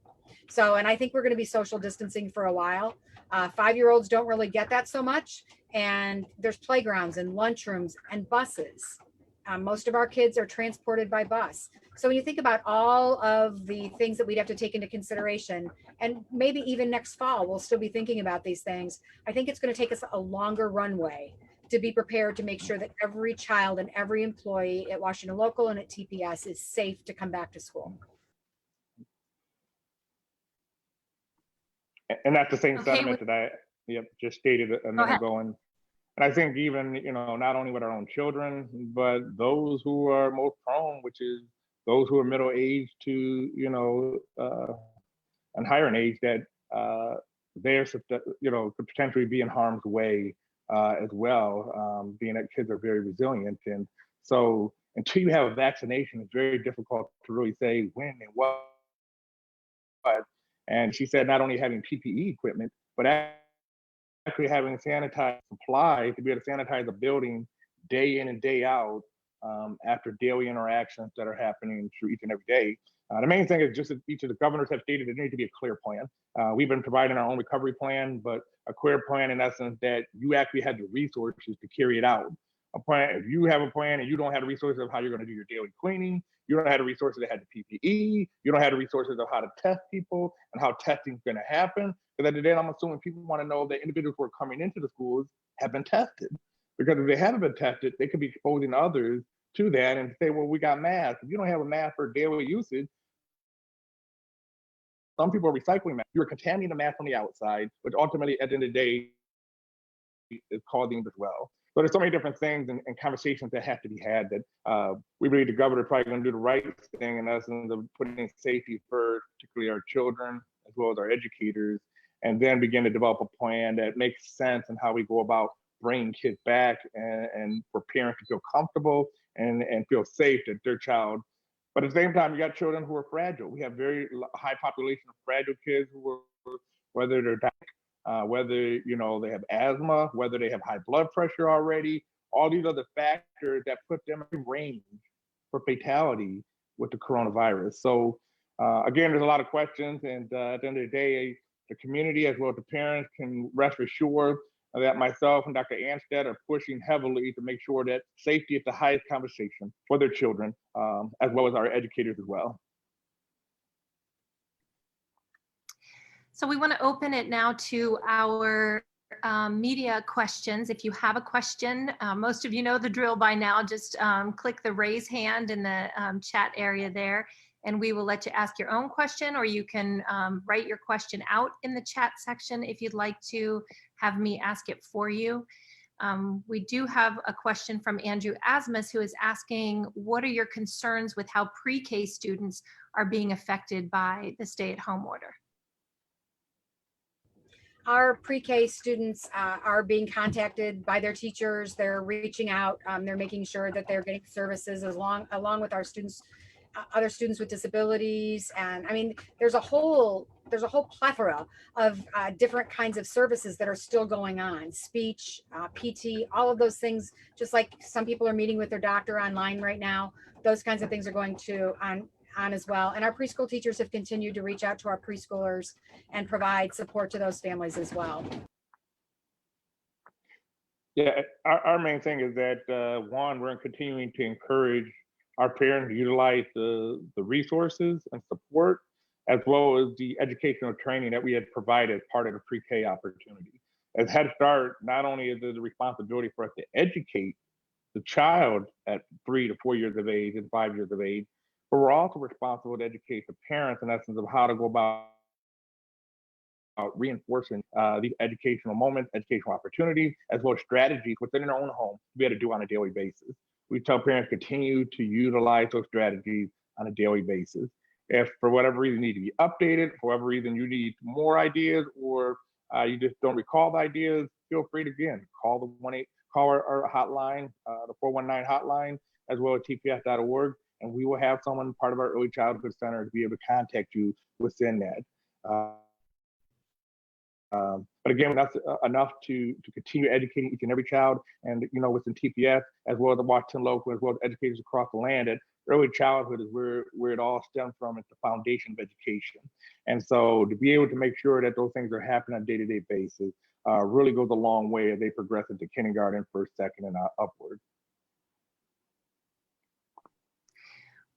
So, and I think we're going to be social distancing for a while. 5-year-olds don't really get that so much. And there's playgrounds and lunchrooms and buses. Most of our kids are transported by bus. So when you think about all of the things that we'd have to take into consideration, and maybe even next fall, we'll still be thinking about these things. I think it's going to take us a longer runway to be prepared to make sure that every child and every employee at Washington Local and at TPS is safe to come back to school. And that's the same sentiment that I just stated a minute ago. And I think even, not only with our own children, but those who are most prone, which is those who are middle-aged to, and higher in age, that they're, could potentially be in harm's way as well, being that kids are very resilient. And so until you have a vaccination, it's very difficult to really say when and what. And she said not only having PPE equipment, but actually having sanitized supply to be able to sanitize a building day in and day out after daily interactions that are happening through each and every day. The main thing is just as each of the governors have stated, there needs to be a clear plan. We've been providing our own recovery plan, but a clear plan in essence that you actually have the resources to carry it out. A plan, if you have a plan and you don't have the resources of how you're going to do your daily cleaning, you don't have the resources that have the PPE, you don't have the resources of how to test people and how testing is going to happen. Because at the end, I'm assuming people want to know that individuals who are coming into the schools have been tested. Because if they haven't been tested, they could be exposing others to that and say, well, we got masks. If you don't have a mask for daily usage, some people are recycling masks. You're contaminating the mask from the outside, which ultimately, at the end of the day, is causing as well. So there's so many different things and conversations that have to be had that we believe the governor is probably going to do the right thing in essence of putting safety first, particularly our children, as well as our educators, and then begin to develop a plan that makes sense in how we go about bringing kids back and for parents to feel comfortable and feel safe that their child. But at the same time, you got children who are fragile. We have very high population of fragile kids who are, whether they're whether they have asthma, whether they have high blood pressure already, all these other factors that put them in range for fatality with the coronavirus. So again, there's a lot of questions, and at the end of the day, the community as well as the parents can rest assured that myself and Dr. Anstead are pushing heavily to make sure that safety is the highest conversation for their children, as well as our educators as well. So we want to open it now to our media questions. If you have a question, most of you know the drill by now, just click the raise hand in the chat area there, and we will let you ask your own question, or you can write your question out in the chat section if you'd like to have me ask it for you. We do have a question from Andrew Asmus, who is asking, what are your concerns with how pre-K students are being affected by the stay-at-home order? Our pre-K students are being contacted by their teachers. They're reaching out. They're making sure that they're getting services along with our students, other students with disabilities. And I mean, there's a whole plethora of different kinds of services that are still going on. Speech, PT, all of those things, just like some people are meeting with their doctor online right now, those kinds of things are going to on as well. And our preschool teachers have continued to reach out to our preschoolers and provide support to those families as well. Yeah, our main thing is that one, we're continuing to encourage our parents to utilize the resources and support, as well as the educational training that we had provided as part of the pre-K opportunity. As Head Start, not only is it a responsibility for us to educate the child at 3 to 4 years of age and 5 years of age, but we're also responsible to educate the parents in essence of how to go about reinforcing these educational moments, educational opportunities, as well as strategies within their own home to be able to do on a daily basis. We tell parents continue to utilize those strategies on a daily basis. If for whatever reason you need to be updated, for whatever reason you need more ideas, or you just don't recall the ideas, feel free to again call our hotline, the 419 hotline, as well as TPS.org, and we will have someone part of our early childhood center to be able to contact you within that. But again, that's enough to continue educating each and every child, and within TPS, as well as the Washington Local, as well as educators across the land, that early childhood is where it all stems from. It's the foundation of education. And so to be able to make sure that those things are happening on a day-to-day basis really goes a long way as they progress into kindergarten, first, second, and upward.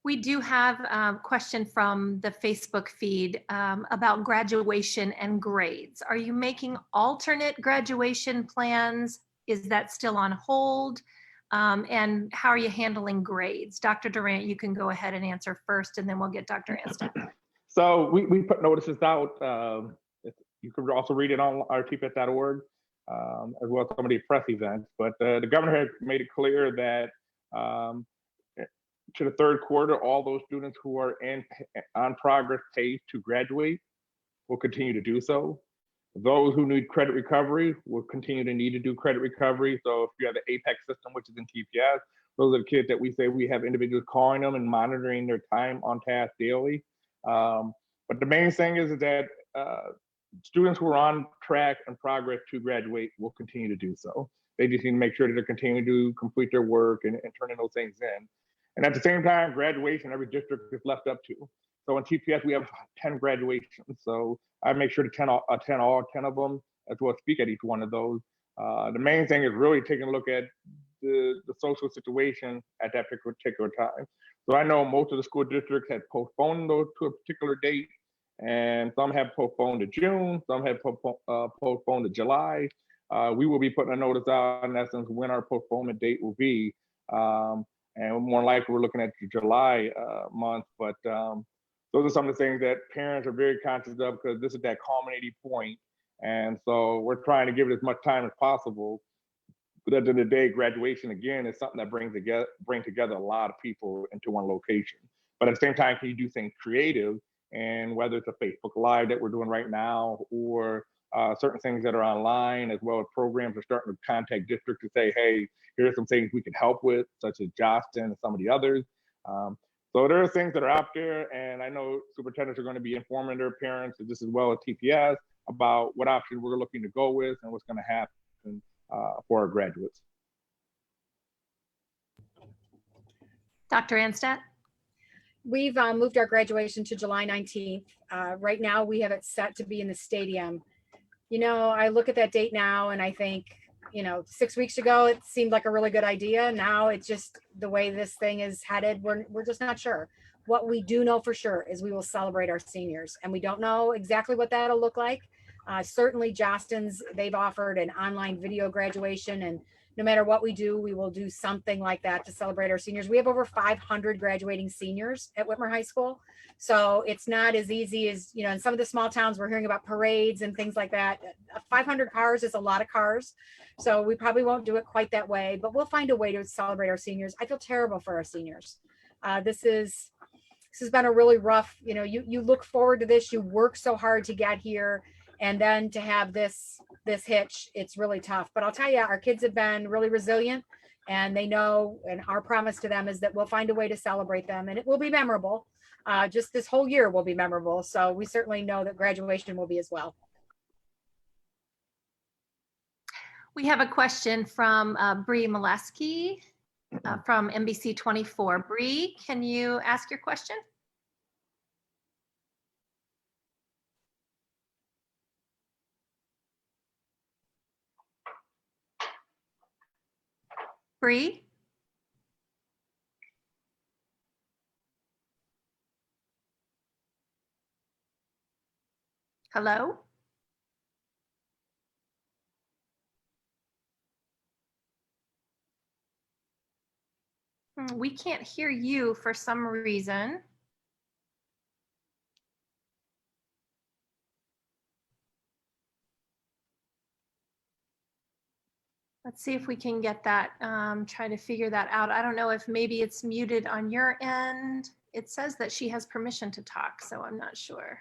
We do have a question from the Facebook feed about graduation and grades. Are you making alternate graduation plans? Is that still on hold? And how are you handling grades? Dr. Durant, you can go ahead and answer first, and then we'll get Dr. Anstead. So we put notices out. You can also read it on our TPS.org, as well as some of the press events. But the governor has made it clear that to the third quarter, all those students who are on progress pace to graduate will continue to do so. Those who need credit recovery will continue to need to do credit recovery. So if you have the APEX system, which is in TPS, those are the kids that we say we have individuals calling them and monitoring their time on task daily. But the main thing is that students who are on track and progress to graduate will continue to do so. They just need to make sure that they're continuing to complete their work and turning those things in. And at the same time, graduation, every district is left up to. So in TPS, we have 10 graduations. So I make sure to attend all 10 of them, as well as speak at each one of those. The main thing is really taking a look at the social situation at that particular time. So I know most of the school districts had postponed those to a particular date, and some have postponed to June, some have postponed to July. We will be putting a notice out in essence when our postponement date will be. And more likely we're looking at the July month, but those are some of the things that parents are very conscious of, because this is that culminating point. And so we're trying to give it as much time as possible. But at the end of the day, graduation, again, is something that brings together a lot of people into one location. But at the same time, can you do things creative? And whether it's a Facebook Live that we're doing right now, or certain things that are online, as well as programs are starting to contact districts to say, hey, here are some things we can help with, such as Johnston and some of the others. So there are things that are out there, and I know superintendents are going to be informing their parents, just as well as TPS, about what option we're looking to go with and what's going to happen for our graduates. Dr. Anstett? We've moved our graduation to July 19th. Right now, we have it set to be in the stadium. You know, I look at that date now and I think, you know, 6 weeks ago, it seemed like a really good idea. Now it's just the way this thing is headed. We're just not sure. What we do know for sure is we will celebrate our seniors, and we don't know exactly what that'll look like. Certainly Johnston's, they've offered an online video graduation, and no matter what we do, we will do something like that to celebrate our seniors. We have over 500 graduating seniors at Whitmer High School. So it's not as easy as, you know, in some of the small towns, we're hearing about parades and things like that. 500 cars is a lot of cars. So we probably won't do it quite that way, but we'll find a way to celebrate our seniors. I feel terrible for our seniors. This has been a really rough, you know, you look forward to this, you work so hard to get here, and then to have this hitch, it's really tough. But I'll tell you, our kids have been really resilient, and they know, and our promise to them is that we'll find a way to celebrate them, and it will be memorable. Just this whole year will be memorable. So we certainly know that graduation will be as well. We have a question from Bree Molesky from NBC 24. Bree, can you ask your question? Bree? Hello? We can't hear you for some reason. Let's see if we can get that, try to figure that out. I don't know if maybe it's muted on your end. It says that she has permission to talk, so I'm not sure.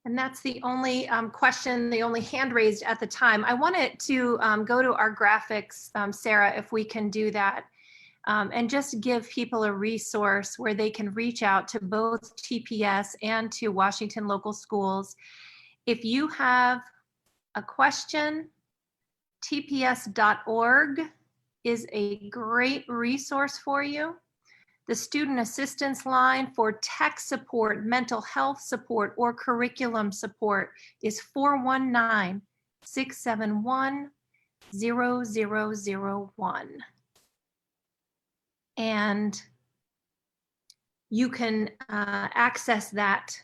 And that's the only question, the only hand raised at the time. I wanted to go to our graphics, Sarah, if we can do that, and just give people a resource where they can reach out to both TPS and to Washington Local Schools. If you have a question, tps.org is a great resource for you. The student assistance line for tech support, mental health support, or curriculum support is 419-671-0001. And you can access that.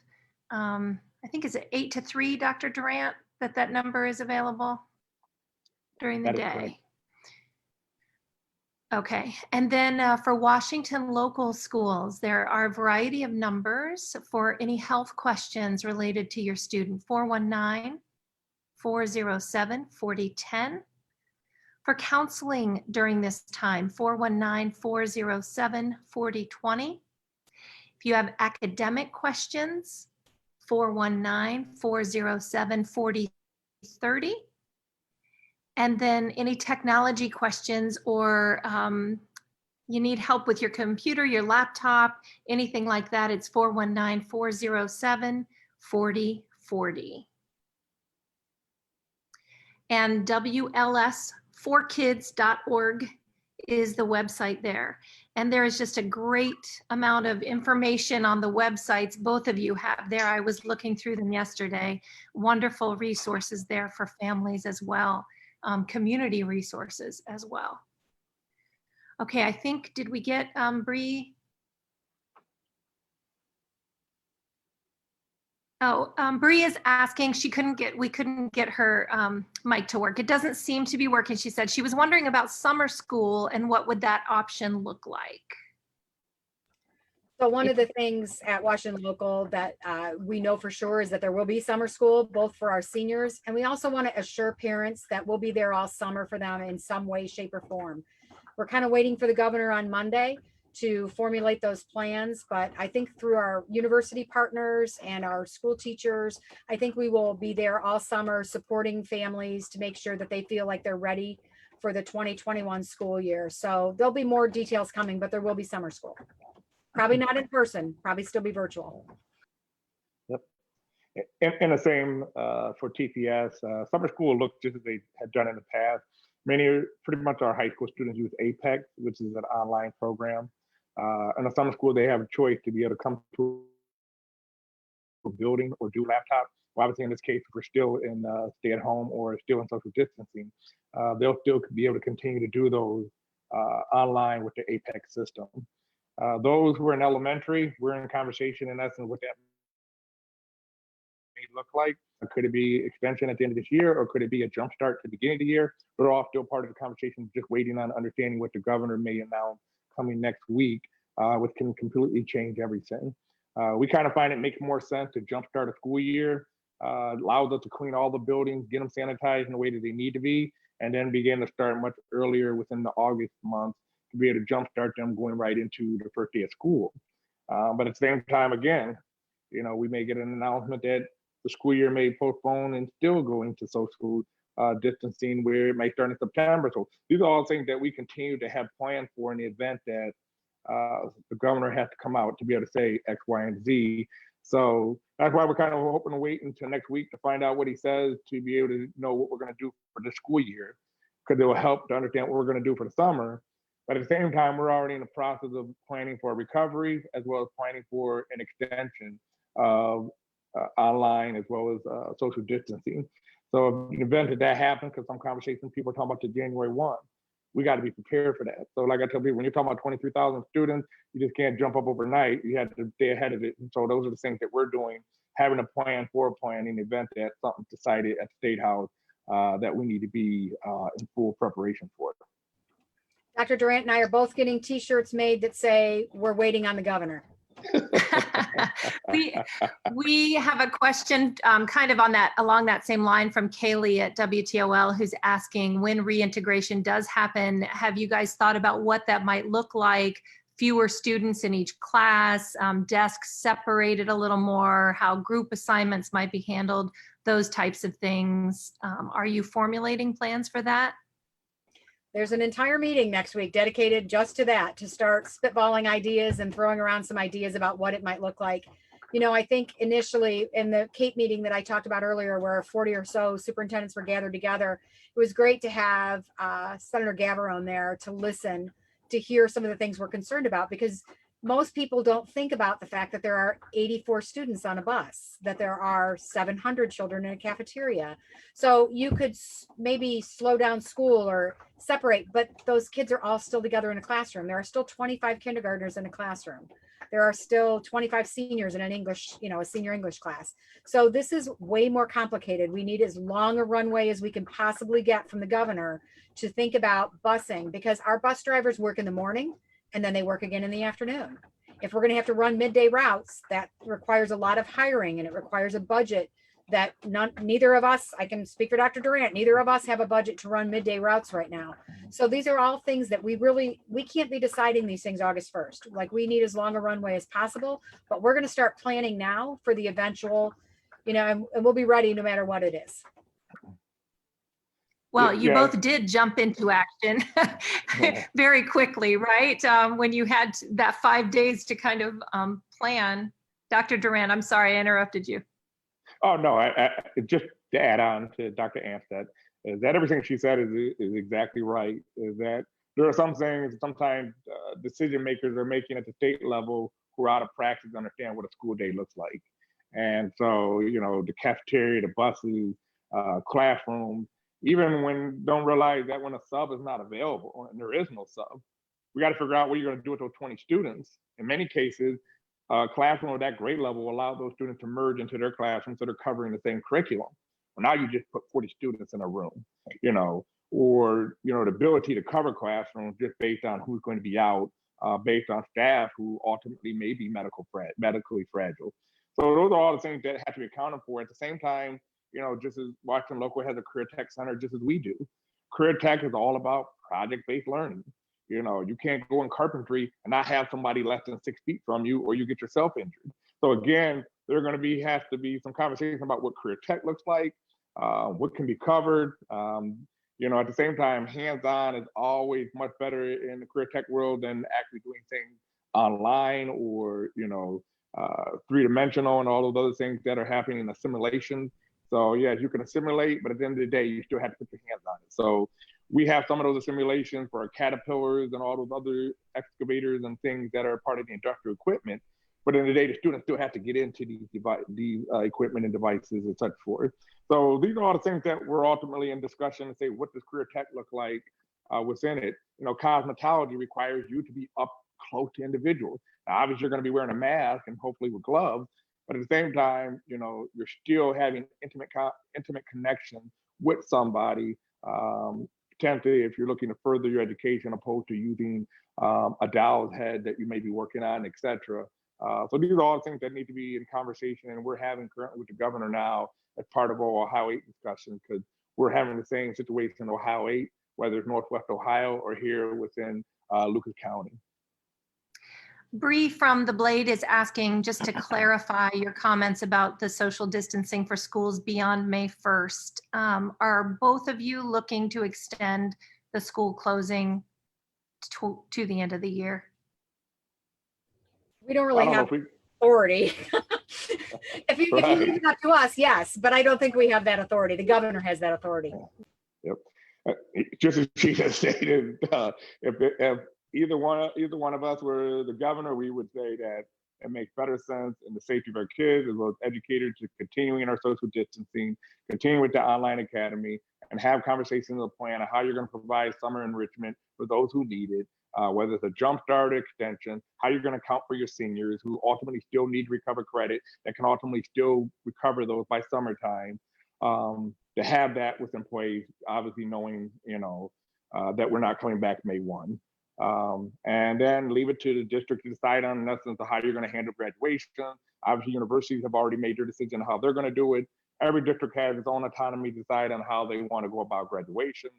I think it's 8 to 3, Dr. Durant, that number is available during the day. Correct. Okay, and then for Washington Local Schools, there are a variety of numbers for any health questions related to your student. 419-407-4010. For counseling during this time, 419-407-4020. If you have academic questions, 419-407-4030. And then any technology questions, or you need help with your computer, your laptop, anything like that, it's 419-407-4040. 40. And WLS4kids.org is the website there. And there is just a great amount of information on the websites both of you have there. I was looking through them yesterday. Wonderful resources there for families as well, community resources as well. Okay, I think, did we get Bree? Oh, Bree is asking, we couldn't get her mic to work. It doesn't seem to be working, she said. She was wondering about summer school and what would that option look like? So one of the things at Washington Local that we know for sure is that there will be summer school, both for our seniors, and we also want to assure parents that we'll be there all summer for them in some way, shape, or form. We're kind of waiting for the governor on Monday to formulate those plans, but I think through our university partners and our school teachers, I think we will be there all summer supporting families to make sure that they feel like they're ready for the 2021 school year. So there'll be more details coming, but there will be summer school. Probably not in person, probably still be virtual. Yep. And the same for TPS. Summer school looks just as they had done in the past. Pretty much our high school students use APEX, which is an online program. In the summer school, they have a choice to be able to come to a building or do laptop. Well, obviously, in this case, if we're still in stay at home or still in social distancing, they'll still be able to continue to do those online with the APEX system. Those who are in elementary, we're in conversation in essence what that may look like. Could it be extension at the end of this year, or could it be a jump start to the beginning of the year? We're all still part of the conversation, just waiting on understanding what the governor may announce coming next week, which can completely change everything. We kind of find it makes more sense to jumpstart a school year, allows us to clean all the buildings, get them sanitized in the way that they need to be, and then begin to start much earlier within the August month to be able to jumpstart them going right into the first day of school. But at the same time, again, we may get an announcement that the school year may postpone and still go into social distancing where it may start in September. So these are all things that we continue to have planned for in the event that the governor has to come out to be able to say X, Y, and Z. So that's why we're kind of hoping to wait until next week to find out what he says to be able to know what we're going to do for the school year, because it will help to understand what we're going to do for the summer. But at the same time, we're already in the process of planning for a recovery as well as planning for an extension of online as well as social distancing. So in the event that happens, because some conversations people are talking about to January 1, we got to be prepared for that. So like I tell people, when you're talking about 23,000 students, you just can't jump up overnight. You have to stay ahead of it. And so those are the things that we're doing, having a plan for a plan in the event that something's decided at the State House that we need to be in full preparation for. Dr. Durant and I are both getting t-shirts made that say, "We're waiting on the governor." we have a question kind of along that same line from Kaylee at WTOL, who's asking, when reintegration does happen, have you guys thought about what that might look like? Fewer students in each class, desks separated a little more, how group assignments might be handled, those types of things. Are you formulating plans for that? There's an entire meeting next week dedicated just to that, to start spitballing ideas and throwing around some ideas about what it might look like. I think initially in the CAPE meeting that I talked about earlier, where 40 or so superintendents were gathered together, it was great to have Senator Gavarone there to listen, to hear some of the things we're concerned about, because most people don't think about the fact that there are 84 students on a bus, that there are 700 children in a cafeteria. So you could maybe slow down school or separate, but those kids are all still together in a classroom. There are still 25 kindergartners in a classroom. There are still 25 seniors in an English, a senior English class. So this is way more complicated. We need as long a runway as we can possibly get from the governor to think about busing, because our bus drivers work in the morning and then they work again in the afternoon. If we're going to have to run midday routes, that requires a lot of hiring and it requires a budget that neither of us, I can speak for Dr. Durant, neither of us have a budget to run midday routes right now. So these are all things that we can't be deciding these things August 1st. Like, we need as long a runway as possible, but we're going to start planning now for the eventual, and we'll be ready no matter what it is. Well, you both did jump into action very quickly, right? When you had that 5 days to kind of plan. Dr. Durant, I'm sorry, I interrupted you. Oh no, just to add on to Dr. Amstead, is that everything she said is exactly right. Is that there are some things sometimes decision makers are making at the state level who are out of practice to understand what a school day looks like, and so the cafeteria, the buses, classrooms, even when don't realize that when a sub is not available and there is no sub, we got to figure out what you're going to do with those 20 students. In many cases, classroom at that grade level will allow those students to merge into their classrooms so they're covering the same curriculum. Well, now you just put 40 students in a room, or the ability to cover classrooms just based on who's going to be out, based on staff who ultimately may be medically fragile. So those are all the things that have to be accounted for. At the same time, just as Washington Local has a career tech center, just as we do, career tech is all about project-based learning. You can't go in carpentry and not have somebody less than 6 feet from you, or you get yourself injured. So again, there are going to have to be some conversation about what career tech looks like, what can be covered. At the same time, hands-on is always much better in the career tech world than actually doing things online or three-dimensional and all those other things that are happening in the simulation. So yeah, you can assimilate, but at the end of the day, you still have to put your hands on it. So we have some of those simulations for our caterpillars and all those other excavators and things that are part of the industrial equipment. But in the day, the students still have to get into these equipment and devices and such forth. So these are all the things that we're ultimately in discussion to say, what does career tech look like within it? Cosmetology requires you to be up close to individuals. Now, obviously, you're going to be wearing a mask and hopefully with gloves, but at the same time, you're still having intimate connection with somebody. Potentially, if you're looking to further your education, opposed to using a doll's head that you may be working on, et cetera. So these are all things that need to be in conversation, and we're having currently with the governor now as part of our Ohio 8 discussion, because we're having the same situation in Ohio 8, whether it's Northwest Ohio or here within Lucas County. Bree from The Blade is asking just to clarify your comments about the social distancing for schools beyond May 1st. Are both of you looking to extend the school closing to the end of the year? We don't really have authority. If you leave it up to us, yes, but I don't think we have that authority. The governor has that authority. Yep. Just as she has stated, if either one of us were the governor, we would say that it makes better sense in the safety of our kids as well as educators to continuing our social distancing, continue with the online academy, and have conversations of the plan of how you're going to provide summer enrichment for those who need it, whether it's a jump start extension, how you're going to account for your seniors who ultimately still need to recover credit that can ultimately still recover those by summertime. To have that within place, obviously knowing that we're not coming back May 1. And then leave it to the district to decide on, in essence, how you're going to handle graduation. Obviously, universities have already made their decision on how they're going to do it. Every district has its own autonomy to decide on how they want to go about graduation.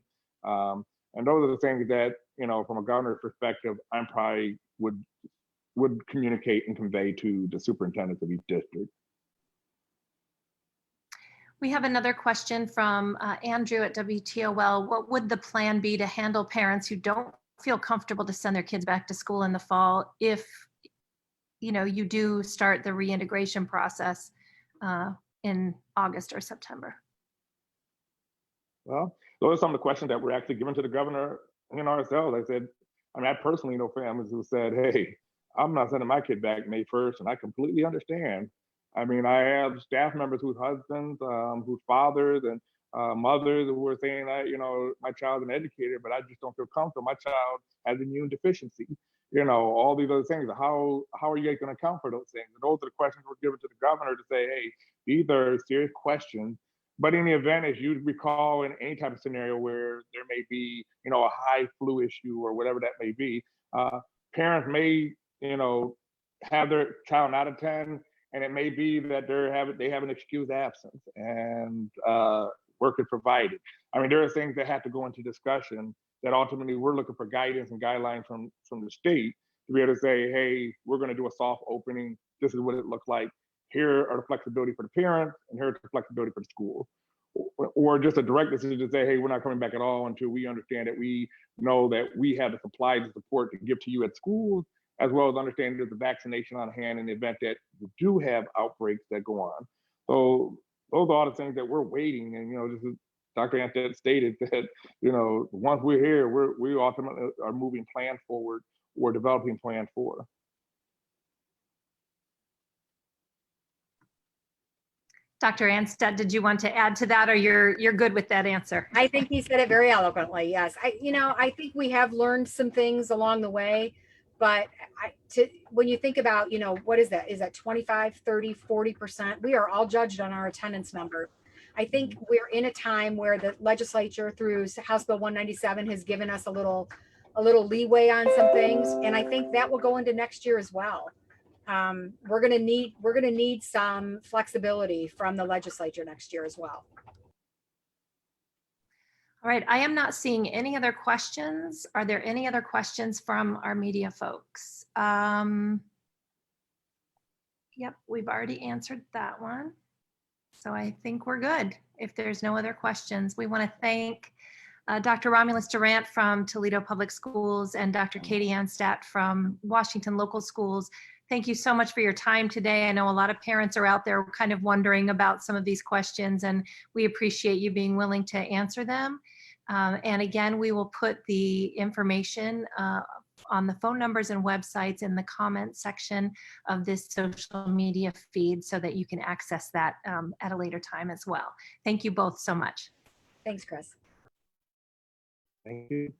And those are the things that, from a governor's perspective, I probably would communicate and convey to the superintendents of each district. We have another question from Andrew at WTOL. What would the plan be to handle parents who don't feel comfortable to send their kids back to school in the fall if you do start the reintegration process in August or September? Well, those are some of the questions that were actually given to the governor ourselves. I personally know families who said, hey, I'm not sending my kid back May 1st, and I completely understand. I have staff members whose husbands, whose fathers and mothers who were saying that, my child's an educator, but I just don't feel comfortable. My child has immune deficiency, all these other things. How are you guys going to account for those things? And those are the questions we're given to the governor to say, hey, these are serious questions. But in the event, as you recall, in any type of scenario where there may be, a high flu issue or whatever that may be, parents may, have their child not attend, and it may be that they have an excused absence, and work is provided. There are things that have to go into discussion that ultimately we're looking for guidance and guidelines from the state to be able to say, hey, we're going to do a soft opening. This is what it looks like. Here are the flexibility for the parents, and here's the flexibility for the school. Or just a direct decision to say, hey, we're not coming back at all until we understand that we know that we have the supplies and support to give to you at schools, as well as understanding there's a vaccination on hand in the event that you do have outbreaks that go on. So those are all the things that we're waiting. And, this is Dr. Anstad stated that, once we're here, we ultimately are moving plans forward or developing plans for. Dr. Anstad, did you want to add to that, or you're good with that answer? I think he said it very eloquently. Yes. I think we have learned some things along the way, but when you think about, what is that? Is that 25, 30, 40%? We are all judged on our attendance number. I think we're in a time where the legislature through House Bill 197 has given us a little leeway on some things. And I think that will go into next year as well. We're going to need some flexibility from the legislature next year as well. All right, I am not seeing any other questions. Are there any other questions from our media folks? Yep, we've already answered that one. So I think we're good. If there's no other questions, we want to thank Dr. Romulus Durant from Toledo Public Schools and Dr. Katie Anstad from Washington Local Schools. Thank you so much for your time today. I know a lot of parents are out there kind of wondering about some of these questions, and we appreciate you being willing to answer them. And again, we will put the information on the phone numbers and websites in the comment section of this social media feed so that you can access that at a later time as well. Thank you both so much. Thanks, Chris. Thank you.